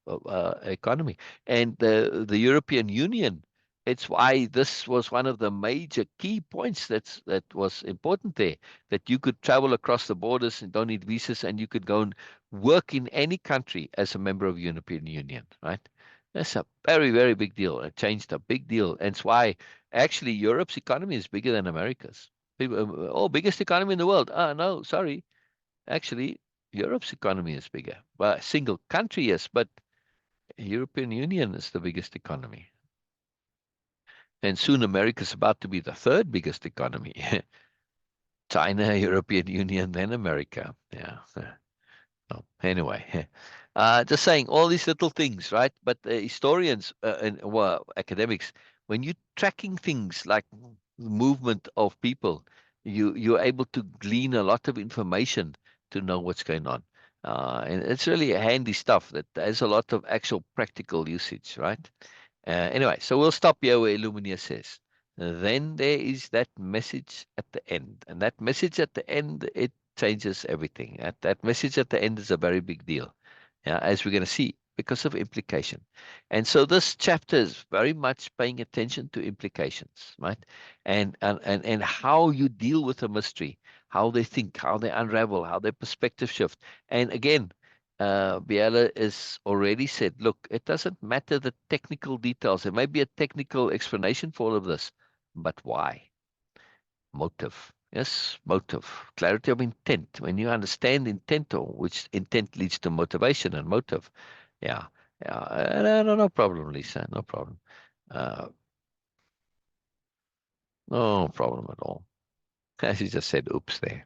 B: economy, and the European Union. It's why this was one of the major key points that was important there, that you could travel across the borders and don't need visas, and you could go and work in any country as a member of European Union, right? That's a very, very big deal. It changed a big deal. And it's why actually Europe's economy is bigger than America's. People, oh, biggest economy in the world. No, sorry. Actually, Europe's economy is bigger. Well, a single country, yes, but European Union is the biggest economy. And soon America's about to be the third biggest economy. China, European Union, then America. Yeah. Oh, anyway, just saying all these little things, right? But historians and well, academics, when you're tracking things like movement of people, you're able to glean a lot of information to know what's going on. And it's really handy stuff that has a lot of actual practical usage, right? Anyway, so we'll stop here where Illumina says. Then there is that message at the end. And that message at the end, it changes everything. That message at the end is a very big deal, yeah, as we're going to see, because of implication. And so this chapter is very much paying attention to implications, right? And how you deal with a mystery, how they think, how they unravel, how their perspective shift. And again, Biella has already said, look, it doesn't matter the technical details. There may be a technical explanation for all of this, but why? Motive. Yes, motive. Clarity of intent. When you understand intent, or which intent leads to motivation and motive. Yeah. Yeah. No problem, Lisa. No problem. Uh, no problem at all. As you just said, oops there.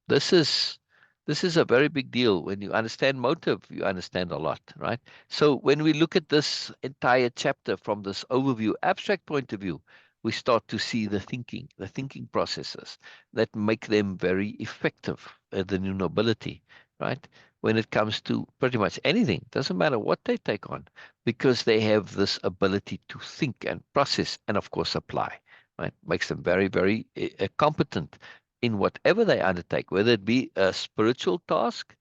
B: This is This is a very big deal. When you understand motive, you understand a lot, right? So when we look at this entire chapter from this overview, abstract point of view, we start to see the thinking processes that make them very effective, the new nobility, right? When it comes to pretty much anything, doesn't matter what they take on, because they have this ability to think and process and, of course, apply, right? Makes them very, very competent in whatever they undertake, whether it be a spiritual task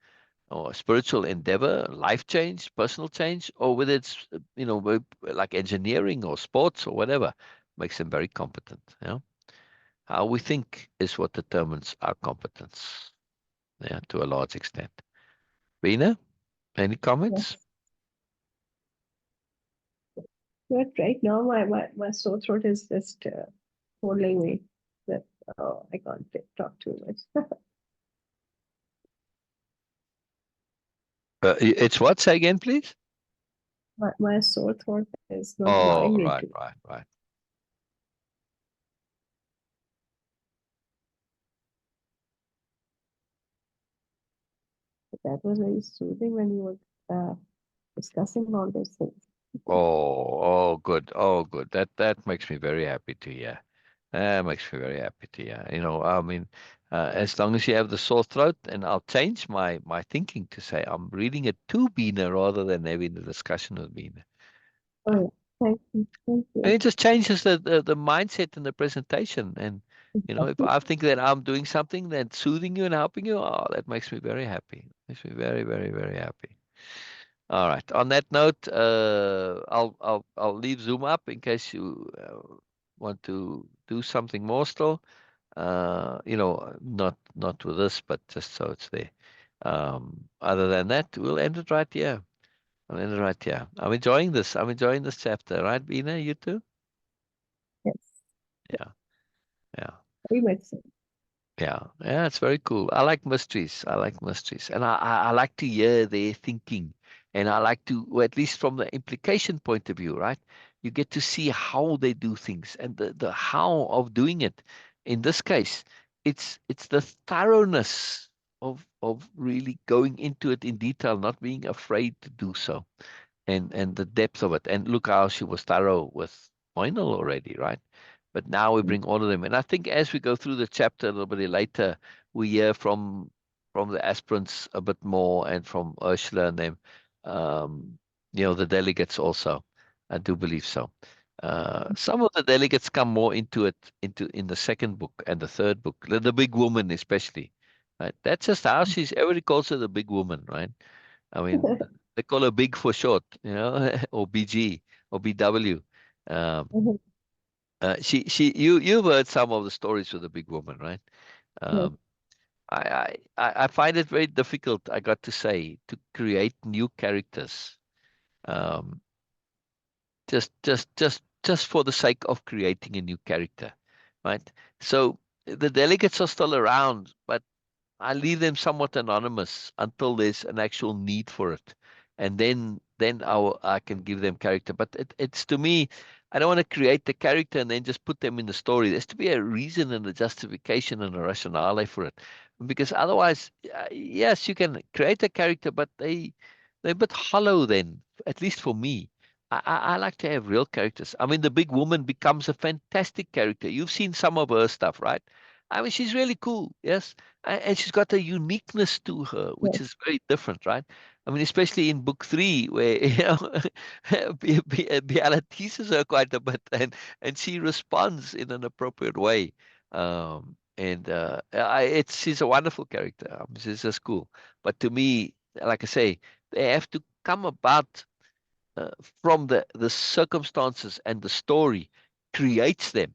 B: or a spiritual endeavor, life change, personal change, or whether it's like engineering or sports or whatever, makes them very competent. How we think is what determines our competence. Yeah, to a large extent. Beena, any comments?
A: Yes. But right now, my sore throat is just holding me. That I can't talk too much.
B: It's what? Say again, please.
A: My sore throat is not allowing
B: Oh,
A: me
B: right,
A: to.
B: right, right.
A: But that was very soothing when you were discussing all those things.
B: Oh, good. Oh, good. That makes me very happy to hear. That makes me very happy to hear. I mean, as long as you have the sore throat, and I'll change my thinking to say I'm reading it to Beena rather than having the discussion with Beena.
A: Oh yeah, thank you, thank
B: And
A: you.
B: it just changes the mindset in the presentation. And if
A: Exactly.
B: I think that I'm doing something that's soothing you and helping you, oh, that makes me very happy. Makes me very, very, very happy. All right. On that note, I'll leave Zoom up in case you want to do something more still. Not with this, but just so it's there. Other than that, we'll end it right here. I'll end it right here. I'm enjoying this. I'm enjoying this chapter, right, Beena? You too?
A: Yes,
B: Yeah, yeah.
A: very much so.
B: Yeah, it's very cool. I like mysteries. I like mysteries, and I like to hear their thinking, and I like to, well, at least from the implication point of view, right? You get to see how they do things and the how of doing it. In this case, it's the thoroughness of really going into it in detail, not being afraid to do so, and the depth of it. And look how she was thorough with Boynal already, right? But now we bring all of them. And I think as we go through the chapter a little bit later, we hear from the aspirants a bit more and from Ursula and them, um, the delegates also. I do believe so. Some of the delegates come more into it in the second book and the third book, the big woman especially. Right? That's just how everybody calls her the big woman, right? I mean, they call her big for short, or BG or BW. Um, you've heard some of the stories with the big woman, right?
A: Yes.
B: Um, I find it very difficult, I got to say, to create new characters. Um, just for the sake of creating a new character, right? So the delegates are still around, but I leave them somewhat anonymous until there's an actual need for it, and then I can give them character. But it's to me, I don't want to create the character and then just put them in the story. There's to be a reason and a justification and a rationale for it, because otherwise, yes, you can create a character, but they're a bit hollow. Then, at least for me. I like to have real characters. I mean, the big woman becomes a fantastic character. You've seen some of her stuff, right? I mean, she's really cool. Yes, and she's got a uniqueness to her, which
A: Yes.
B: is very different, right? I mean, especially in book three, where Biella teases her quite a bit, and she responds in an appropriate way. And she's a wonderful character. She's just cool. But to me, like I say, they have to come about uh, from the circumstances, and the story creates them.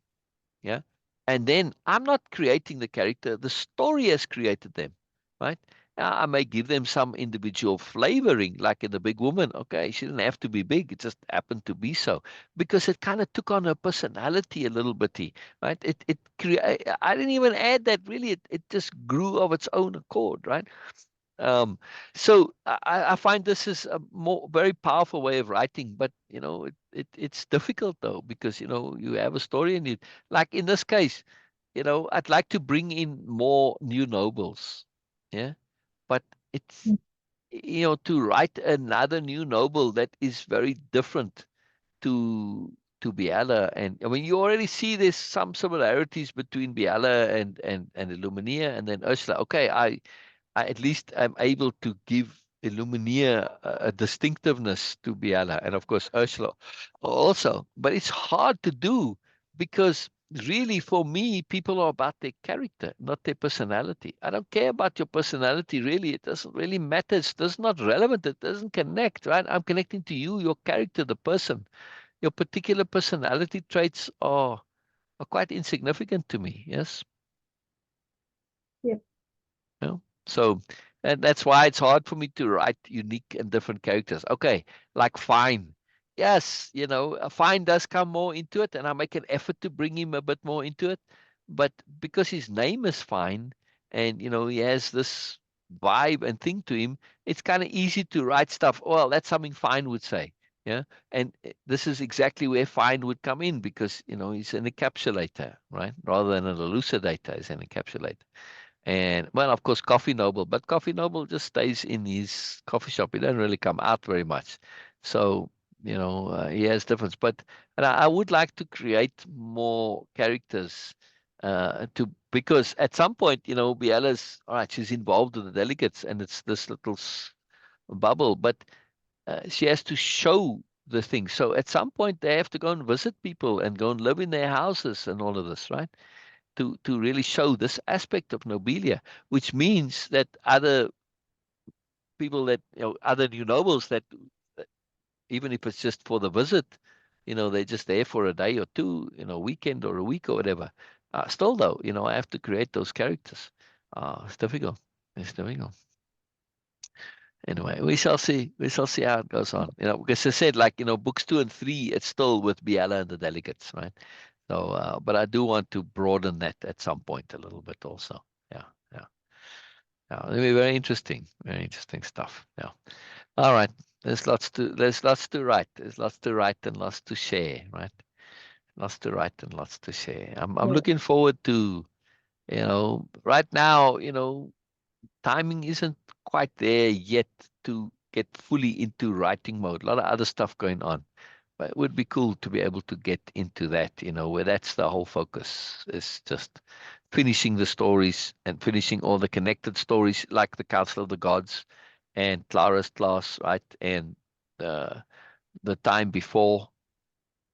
B: Yeah. And then I'm not creating the character, the story has created them, right? I may give them some individual flavoring, like in the big woman. Okay, she didn't have to be big, it just happened to be so, because it kind of took on her personality a little bitty, right? I didn't even add that, really. It just grew of its own accord, right? Um, so I find this is a more very powerful way of writing, but it's difficult though, because you have a story, and you, like in this case, I'd like to bring in more new nobles. Yeah. but it's, to write another new noble that is very different to Biella. And I mean, you already see there's some similarities between Biella and Illumina, and then Ursula. Okay, I at least am able to give Illumina a distinctiveness to Biella, and of course Ursula also. But it's hard to do because really, for me, people are about their character, not their personality. I don't care about your personality, really. It doesn't really matter. It's not relevant. It doesn't connect, right? I'm connecting to you, your character, the person. Your particular personality traits are quite insignificant to me. Yes.
A: Yep.
B: No. So, and that's why it's hard for me to write unique and different characters. Okay, like Fine. Yes, Fine does come more into it, and I make an effort to bring him a bit more into it. But because his name is Fine, and he has this vibe and thing to him, it's kind of easy to write stuff. Well, that's something Fine would say. Yeah. And this is exactly where Fine would come in because, he's an encapsulator, right? Rather than an elucidator, he's an encapsulator. And well, of course, Coffee Noble, but Coffee Noble just stays in his coffee shop. He doesn't really come out very much. So, he has difference. But and I would like to create more characters because at some point, Biella's all right, she's involved with the delegates and it's this little bubble, but she has to show the thing. So at some point they have to go and visit people and go and live in their houses and all of this, right? To really show this aspect of Nobelia, which means that other people that other new nobles that even if it's just for the visit, they're just there for a day or two, weekend or a week or whatever. Still though, I have to create those characters. It's difficult. It's difficult. Anyway, we shall see. We shall see how it goes on. Because I said, like, books 2 and 3, it's still with Biella and the delegates, right? So, but I do want to broaden that at some point a little bit also. Yeah, yeah, yeah. It'll be very interesting stuff. Yeah. All right. There's lots to write. There's lots to write and lots to share, right? Lots to write and lots to share. I'm
A: Yeah.
B: looking forward to, right now, timing isn't quite there yet to get fully into writing mode. A lot of other stuff going on. But it would be cool to be able to get into that, where that's the whole focus is just finishing the stories and finishing all the connected stories like the Council of the Gods and Clara's class, right? And the time before,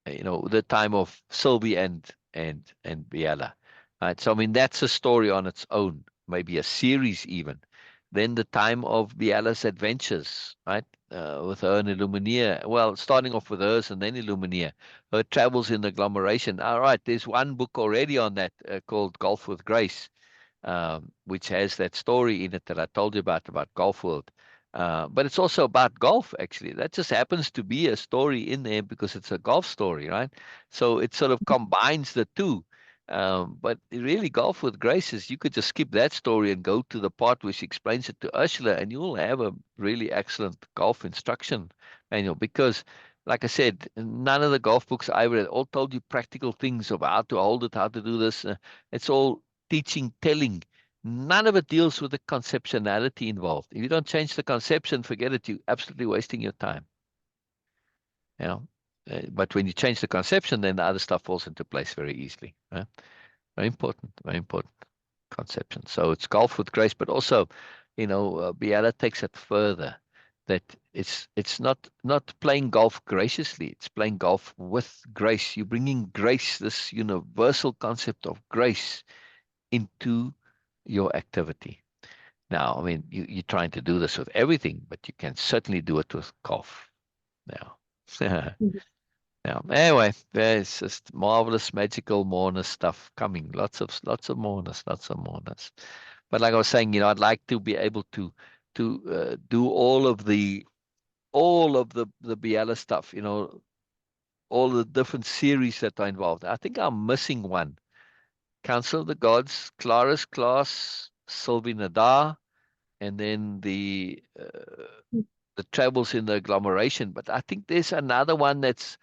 B: the time of Sylvie and Biella, right? So I mean that's a story on its own, maybe a series even. Then the time of Biella's adventures, right? With her and Illumina. Well, starting off with hers and then Illumina. Her travels in agglomeration. All right, there's one book already on that called Golf with Grace, which has that story in it that I told you about Golf World. But it's also about golf, actually. That just happens to be a story in there because it's a golf story, right? So it sort of combines the two. But really, Golf with Grace is you could just skip that story and go to the part where she explains it to Ursula, and you'll have a really excellent golf instruction manual. Because, like I said, none of the golf books I read all told you practical things of how to hold it, how to do this. It's all teaching, telling. None of it deals with the conceptionality involved. If you don't change the conception, forget it. You're absolutely wasting your time. You know, but when you change the conception, then the other stuff falls into place very easily. Right? Very important conception. So it's golf with grace, but also, Biella takes it further. That it's not playing golf graciously. It's playing golf with grace. You're bringing grace, this universal concept of grace, into your activity. Now, I mean, you're trying to do this with everything, but you can certainly do it with golf. Now,
A: Mhm.
B: yeah. Anyway, there's just marvelous, magical Moreness stuff coming. Lots of Moreness, lots of Moreness. But like I was saying, I'd like to be able to do all of the Biella stuff. All the different series that are involved. I think I'm missing one. Council of the Gods, Clara's class, Sylvie Nadar, and then the travels in the agglomeration. But I think there's another one that's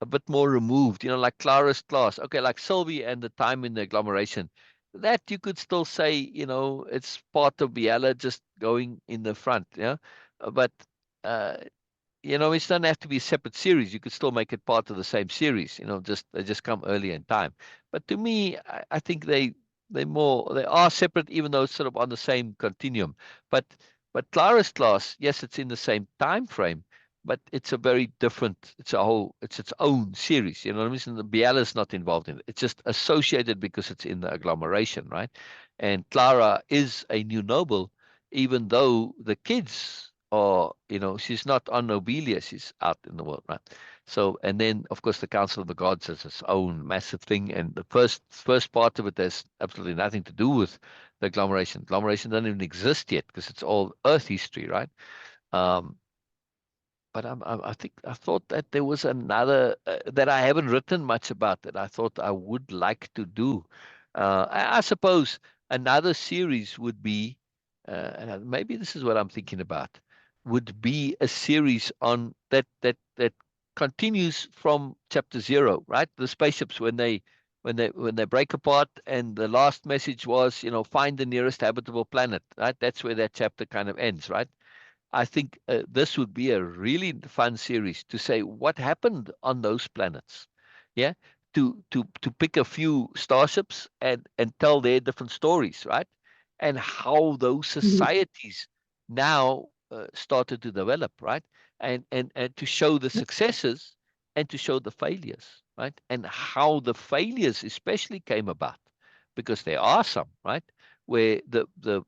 B: a bit more removed, like Clara's class. Okay, like Sylvie and the time in the agglomeration. that you could still say, it's part of Biella just going in the front, yeah. But uh, it doesn't have to be a separate series. You could still make it part of the same series. Just they just come earlier in time. But to me, I think they are separate, even though it's sort of on the same continuum. But Clara's class, yes, it's in the same time frame, but it's a very different. It's its own series. You know what I mean? And the Biella's not involved in it. It's just associated because it's in the agglomeration, right? And Clara is a new noble, even though the kids are, she's not on Nobelia, she's out in the world, right? So, and then of course the Council of the Gods is its own massive thing, and the first part of it has absolutely nothing to do with the agglomeration. Agglomeration doesn't even exist yet because it's all Earth history, right? Um, but I think I thought that there was another that I haven't written much about that I thought I would like to do. I suppose another series would be, and maybe this is what I'm thinking about, would be a series on that continues from chapter 0, right? The spaceships when they break apart, and the last message was, find the nearest habitable planet, right? That's where that chapter kind of ends, right? I think this would be a really fun series to say what happened on those planets. Yeah, to pick a few starships and tell their different stories, right? And how those
A: Mhm.
B: societies now started to develop, right? And to show the successes and to show the failures, right? And how the failures especially came about, because there are some, right, where the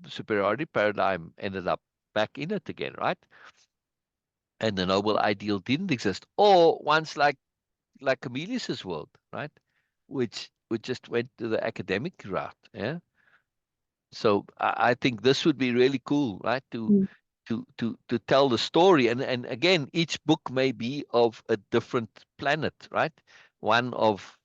B: superiority paradigm ended up back in it again, right? And the noble ideal didn't exist. Or ones like Camilius's world, right? Which just went to the academic route. Yeah. So I think this would be really cool, right?
A: Mm.
B: To tell the story. And again, each book may be of a different planet, right? One of,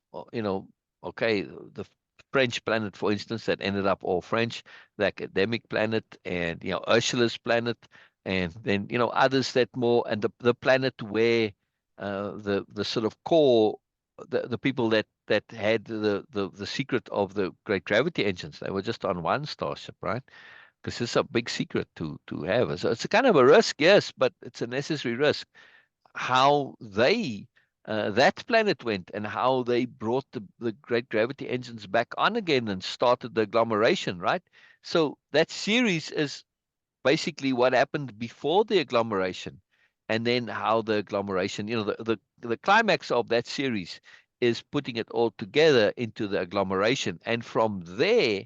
B: okay, the French planet, for instance, that ended up all French, the academic planet, and Ursula's planet, and then others that more, and the planet where the sort of core, the people that had the secret of the great gravity engines, they were just on one starship, right? Because it's a big secret to have. So it's a kind of a risk, yes, but it's a necessary risk. How that planet went, and how they brought the great gravity engines back on again and started the agglomeration, right? So that series is basically what happened before the agglomeration, and then how the agglomeration, the climax of that series is putting it all together into the agglomeration. And from there,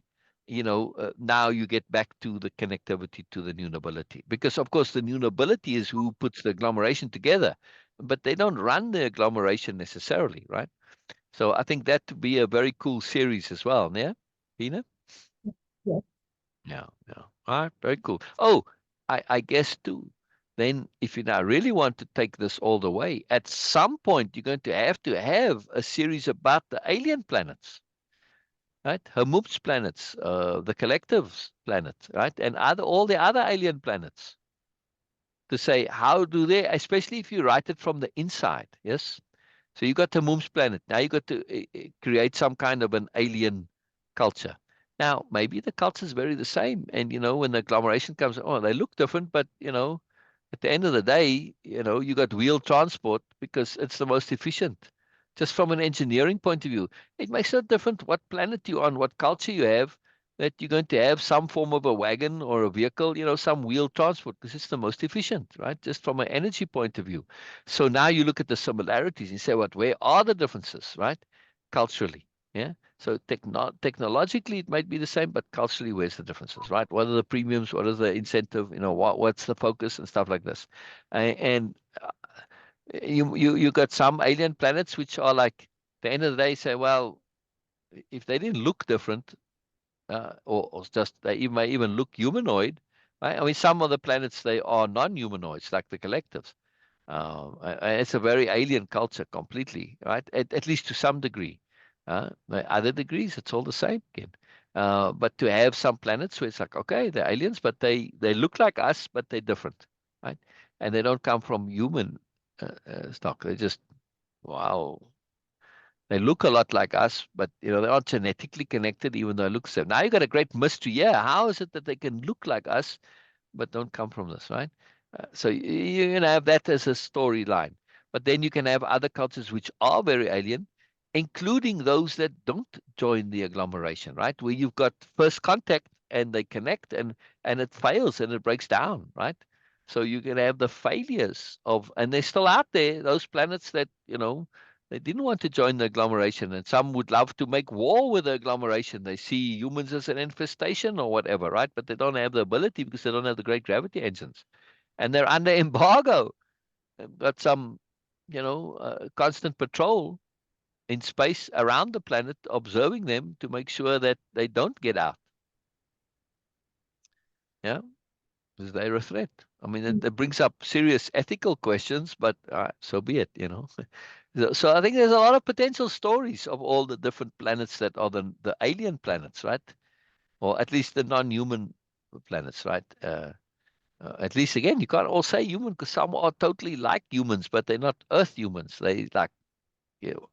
B: now you get back to the connectivity to the new nobility, because of course the new nobility is who puts the agglomeration together, but they don't run the agglomeration necessarily, right? So I think that would be a very cool series as well. Yeah, Tina?
A: Yes.
B: Yeah, yeah. All right, very cool. Oh, I guess too. Then, if you now really want to take this all the way, at some point you're going to have a series about the alien planets, right? Hermup's planets, the collective's planet, right? And all the other alien planets, to say how do they, especially if you write it from the inside, yes? So you got the Moom's planet. Now you got to create some kind of an alien culture. Now maybe the culture is very the same, and when the agglomeration comes, oh, they look different, but at the end of the day, you got wheel transport because it's the most efficient. Just from an engineering point of view, it makes no difference what planet you're on, what culture you have, that you're going to have some form of a wagon or a vehicle, some wheel transport, because it's the most efficient, right? Just from an energy point of view. So now you look at the similarities and say, where are the differences, right? Culturally, yeah. So technologically, it might be the same, but culturally, where's the differences, right? What are the premiums? What is the incentive? What's the focus and stuff like this? And you got some alien planets which are like, at the end of the day, say, well, if they didn't look different, or just they may even look humanoid, right? I mean, some of the planets they are non-humanoids, like the collectives. It's a very alien culture completely, right? At least to some degree. Other degrees, it's all the same again. But to have some planets where it's like, okay, they're aliens, but they look like us, but they're different, right? And they don't come from human stock. They just, wow. They look a lot like us, but they aren't genetically connected, even though they look so. Now you got a great mystery. Yeah, how is it that they can look like us but don't come from this, right? So you can have that as a storyline, but then you can have other cultures which are very alien, including those that don't join the agglomeration, right? Where you've got first contact and they connect and it fails and it breaks down, right? So you can have the failures of, and they're still out there, those planets that they didn't want to join the agglomeration, and some would love to make war with the agglomeration. They see humans as an infestation or whatever, right? But they don't have the ability because they don't have the great gravity engines, and they're under embargo. They've got some, constant patrol in space around the planet, observing them to make sure that they don't get out. Yeah, because they're a threat. I mean, it brings up serious ethical questions, but so be it. So I think there's a lot of potential stories of all the different planets that are the alien planets, right? Or at least the non-human planets, right? At least again, you can't all say human because some are totally like humans, but they're not Earth humans. They like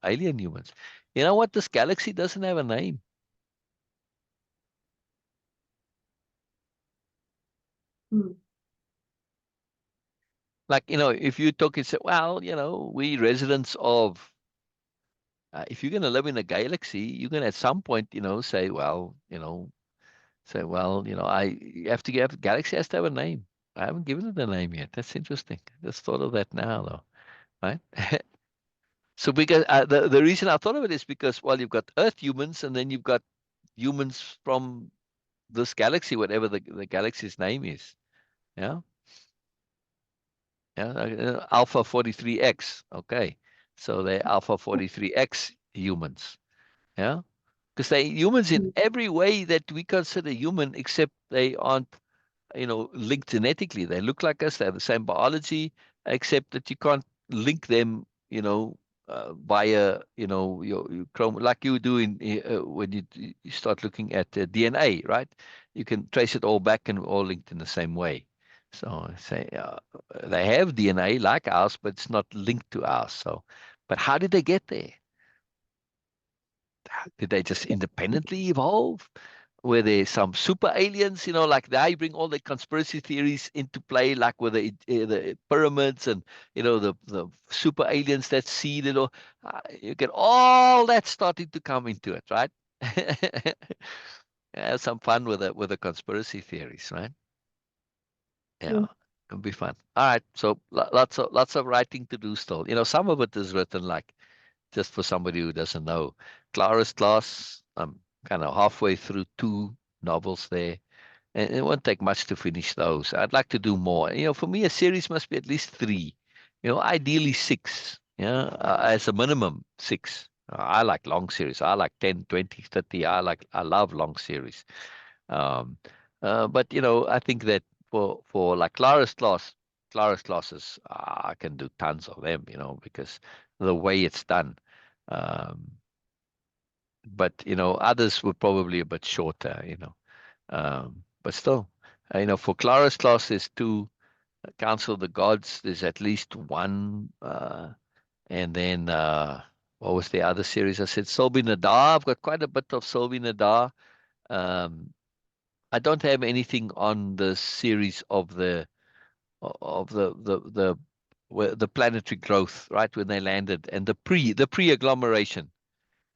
B: alien humans. You know what? This galaxy doesn't have a name.
A: Mm.
B: Like if you talk and say, well, we residents of. If you're going to live in a galaxy, you're going to at some point, say, well, you have to give Galaxy has to have a name. I haven't given it a name yet. That's interesting. I just thought of that now, though, right? So because the reason I thought of it is because you've got Earth humans, and then you've got humans from this galaxy, whatever the galaxy's name is. Yeah, yeah, Alpha 43X. Okay, so they're Alpha 43X humans. Yeah, because they humans in
A: Mm.
B: every way that we consider human, except they aren't linked genetically. They look like us. They have the same biology, except that you can't link them, via, your chrome, like you do when you start looking at DNA, right? You can trace it all back and all linked in the same way. So say they have DNA like ours, but it's not linked to ours. So, but how did they get there? Did they just independently evolve? Were there some super aliens, like they bring all the conspiracy theories into play, like with the pyramids and, the super aliens that seeded, or you get all that starting to come into it, right? Have some fun with the conspiracy theories, right? Yeah,
A: True.
B: it'll be fun. All right, so lots of writing to do still. Some of it is written like just for somebody who doesn't know. Clara's Class, I'm kind of halfway through two novels there, and it won't take much to finish those. I'd like to do more. For me, a series must be at least three, ideally six, as a minimum six. I like long series. I like 10, 20, 30. I love long series. Um, but I think that for like Clara's classes, I can do tons of them, because the way it's done. Um, but others were probably a bit shorter, but still, for Clara's class, there's two. Council of the Gods, there's at least one, and then what was the other series? I said Sylvie Nadar. I've got quite a bit of Sylvie Nadar. Um, I don't have anything on the series of the planetary growth, right when they landed, and the pre agglomeration,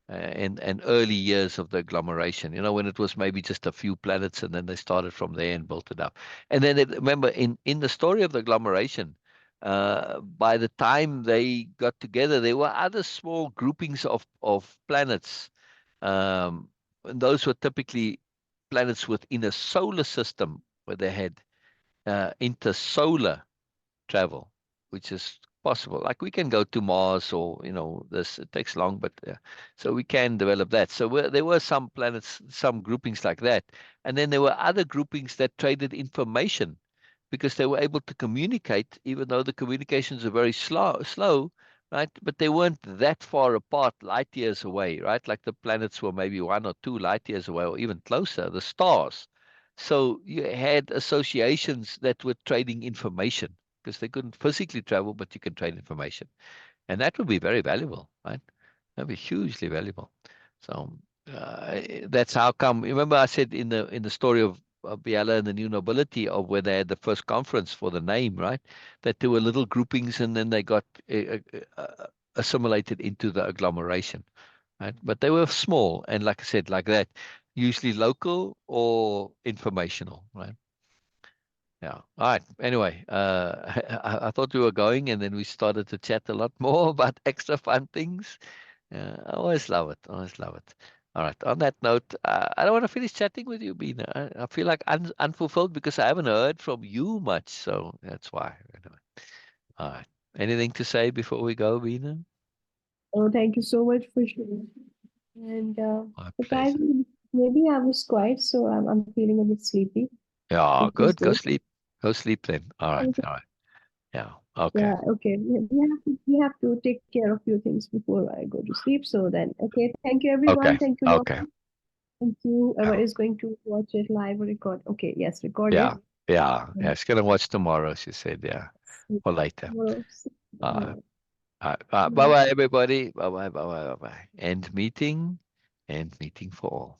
B: and early years of the agglomeration. When it was maybe just a few planets, and then they started from there and built it up. And then remember, in the story of the agglomeration, by the time they got together, there were other small groupings of planets. And those were typically planets within a solar system where they had intersolar travel, which is possible. Like we can go to Mars, or this it takes long, but so we can develop that. So there were some planets, some groupings like that, and then there were other groupings that traded information because they were able to communicate, even though the communications are very slow, right? But they weren't that far apart, light years away, right? Like the planets were maybe 1 or 2 light years away, or even closer. The stars. So you had associations that were trading information because they couldn't physically travel, but you can trade information. And that would be very valuable, right? That'd be hugely valuable. So that's how come. Remember, I said in the story of Biella and the new nobility, of where they had the first conference for the name, right? That there were little groupings, and then they got assimilated into the agglomeration, right? But they were small, and like I said, like that, usually local or informational, right? Yeah. All right. Anyway, I thought we were going, and then we started to chat a lot more about extra fun things. I always love it. Always love it. All right. On that note, I don't want to finish chatting with you, Beena. I feel like unfulfilled because I haven't heard from you much. So that's why. Anyway. All right. Anything to say before we go, Beena?
A: Oh, thank you so much for sharing. And
B: My pleasure.
A: surprisingly, maybe I was quiet, so I'm feeling a bit sleepy,
B: Yeah.
A: which is
B: Good. Go
A: good.
B: sleep. Go sleep then. All right. All right. Yeah. Okay.
A: Yeah, okay. We have to take care of few things before I go to sleep. So then, okay. Thank you, everyone.
B: Okay.
A: Thank you,
B: Okay.
A: Noah. Thank you. Whoever
B: Yeah.
A: is going to watch it live or record. Okay, yes, recorded.
B: Yeah. Yeah. Yeah.
A: And
B: She's gonna watch tomorrow. She said, yeah,
A: see
B: or later.
A: tomorrow.
B: Uh,
A: Tomorrow.
B: bye bye, everybody. Bye bye, bye bye, bye bye. End meeting for all.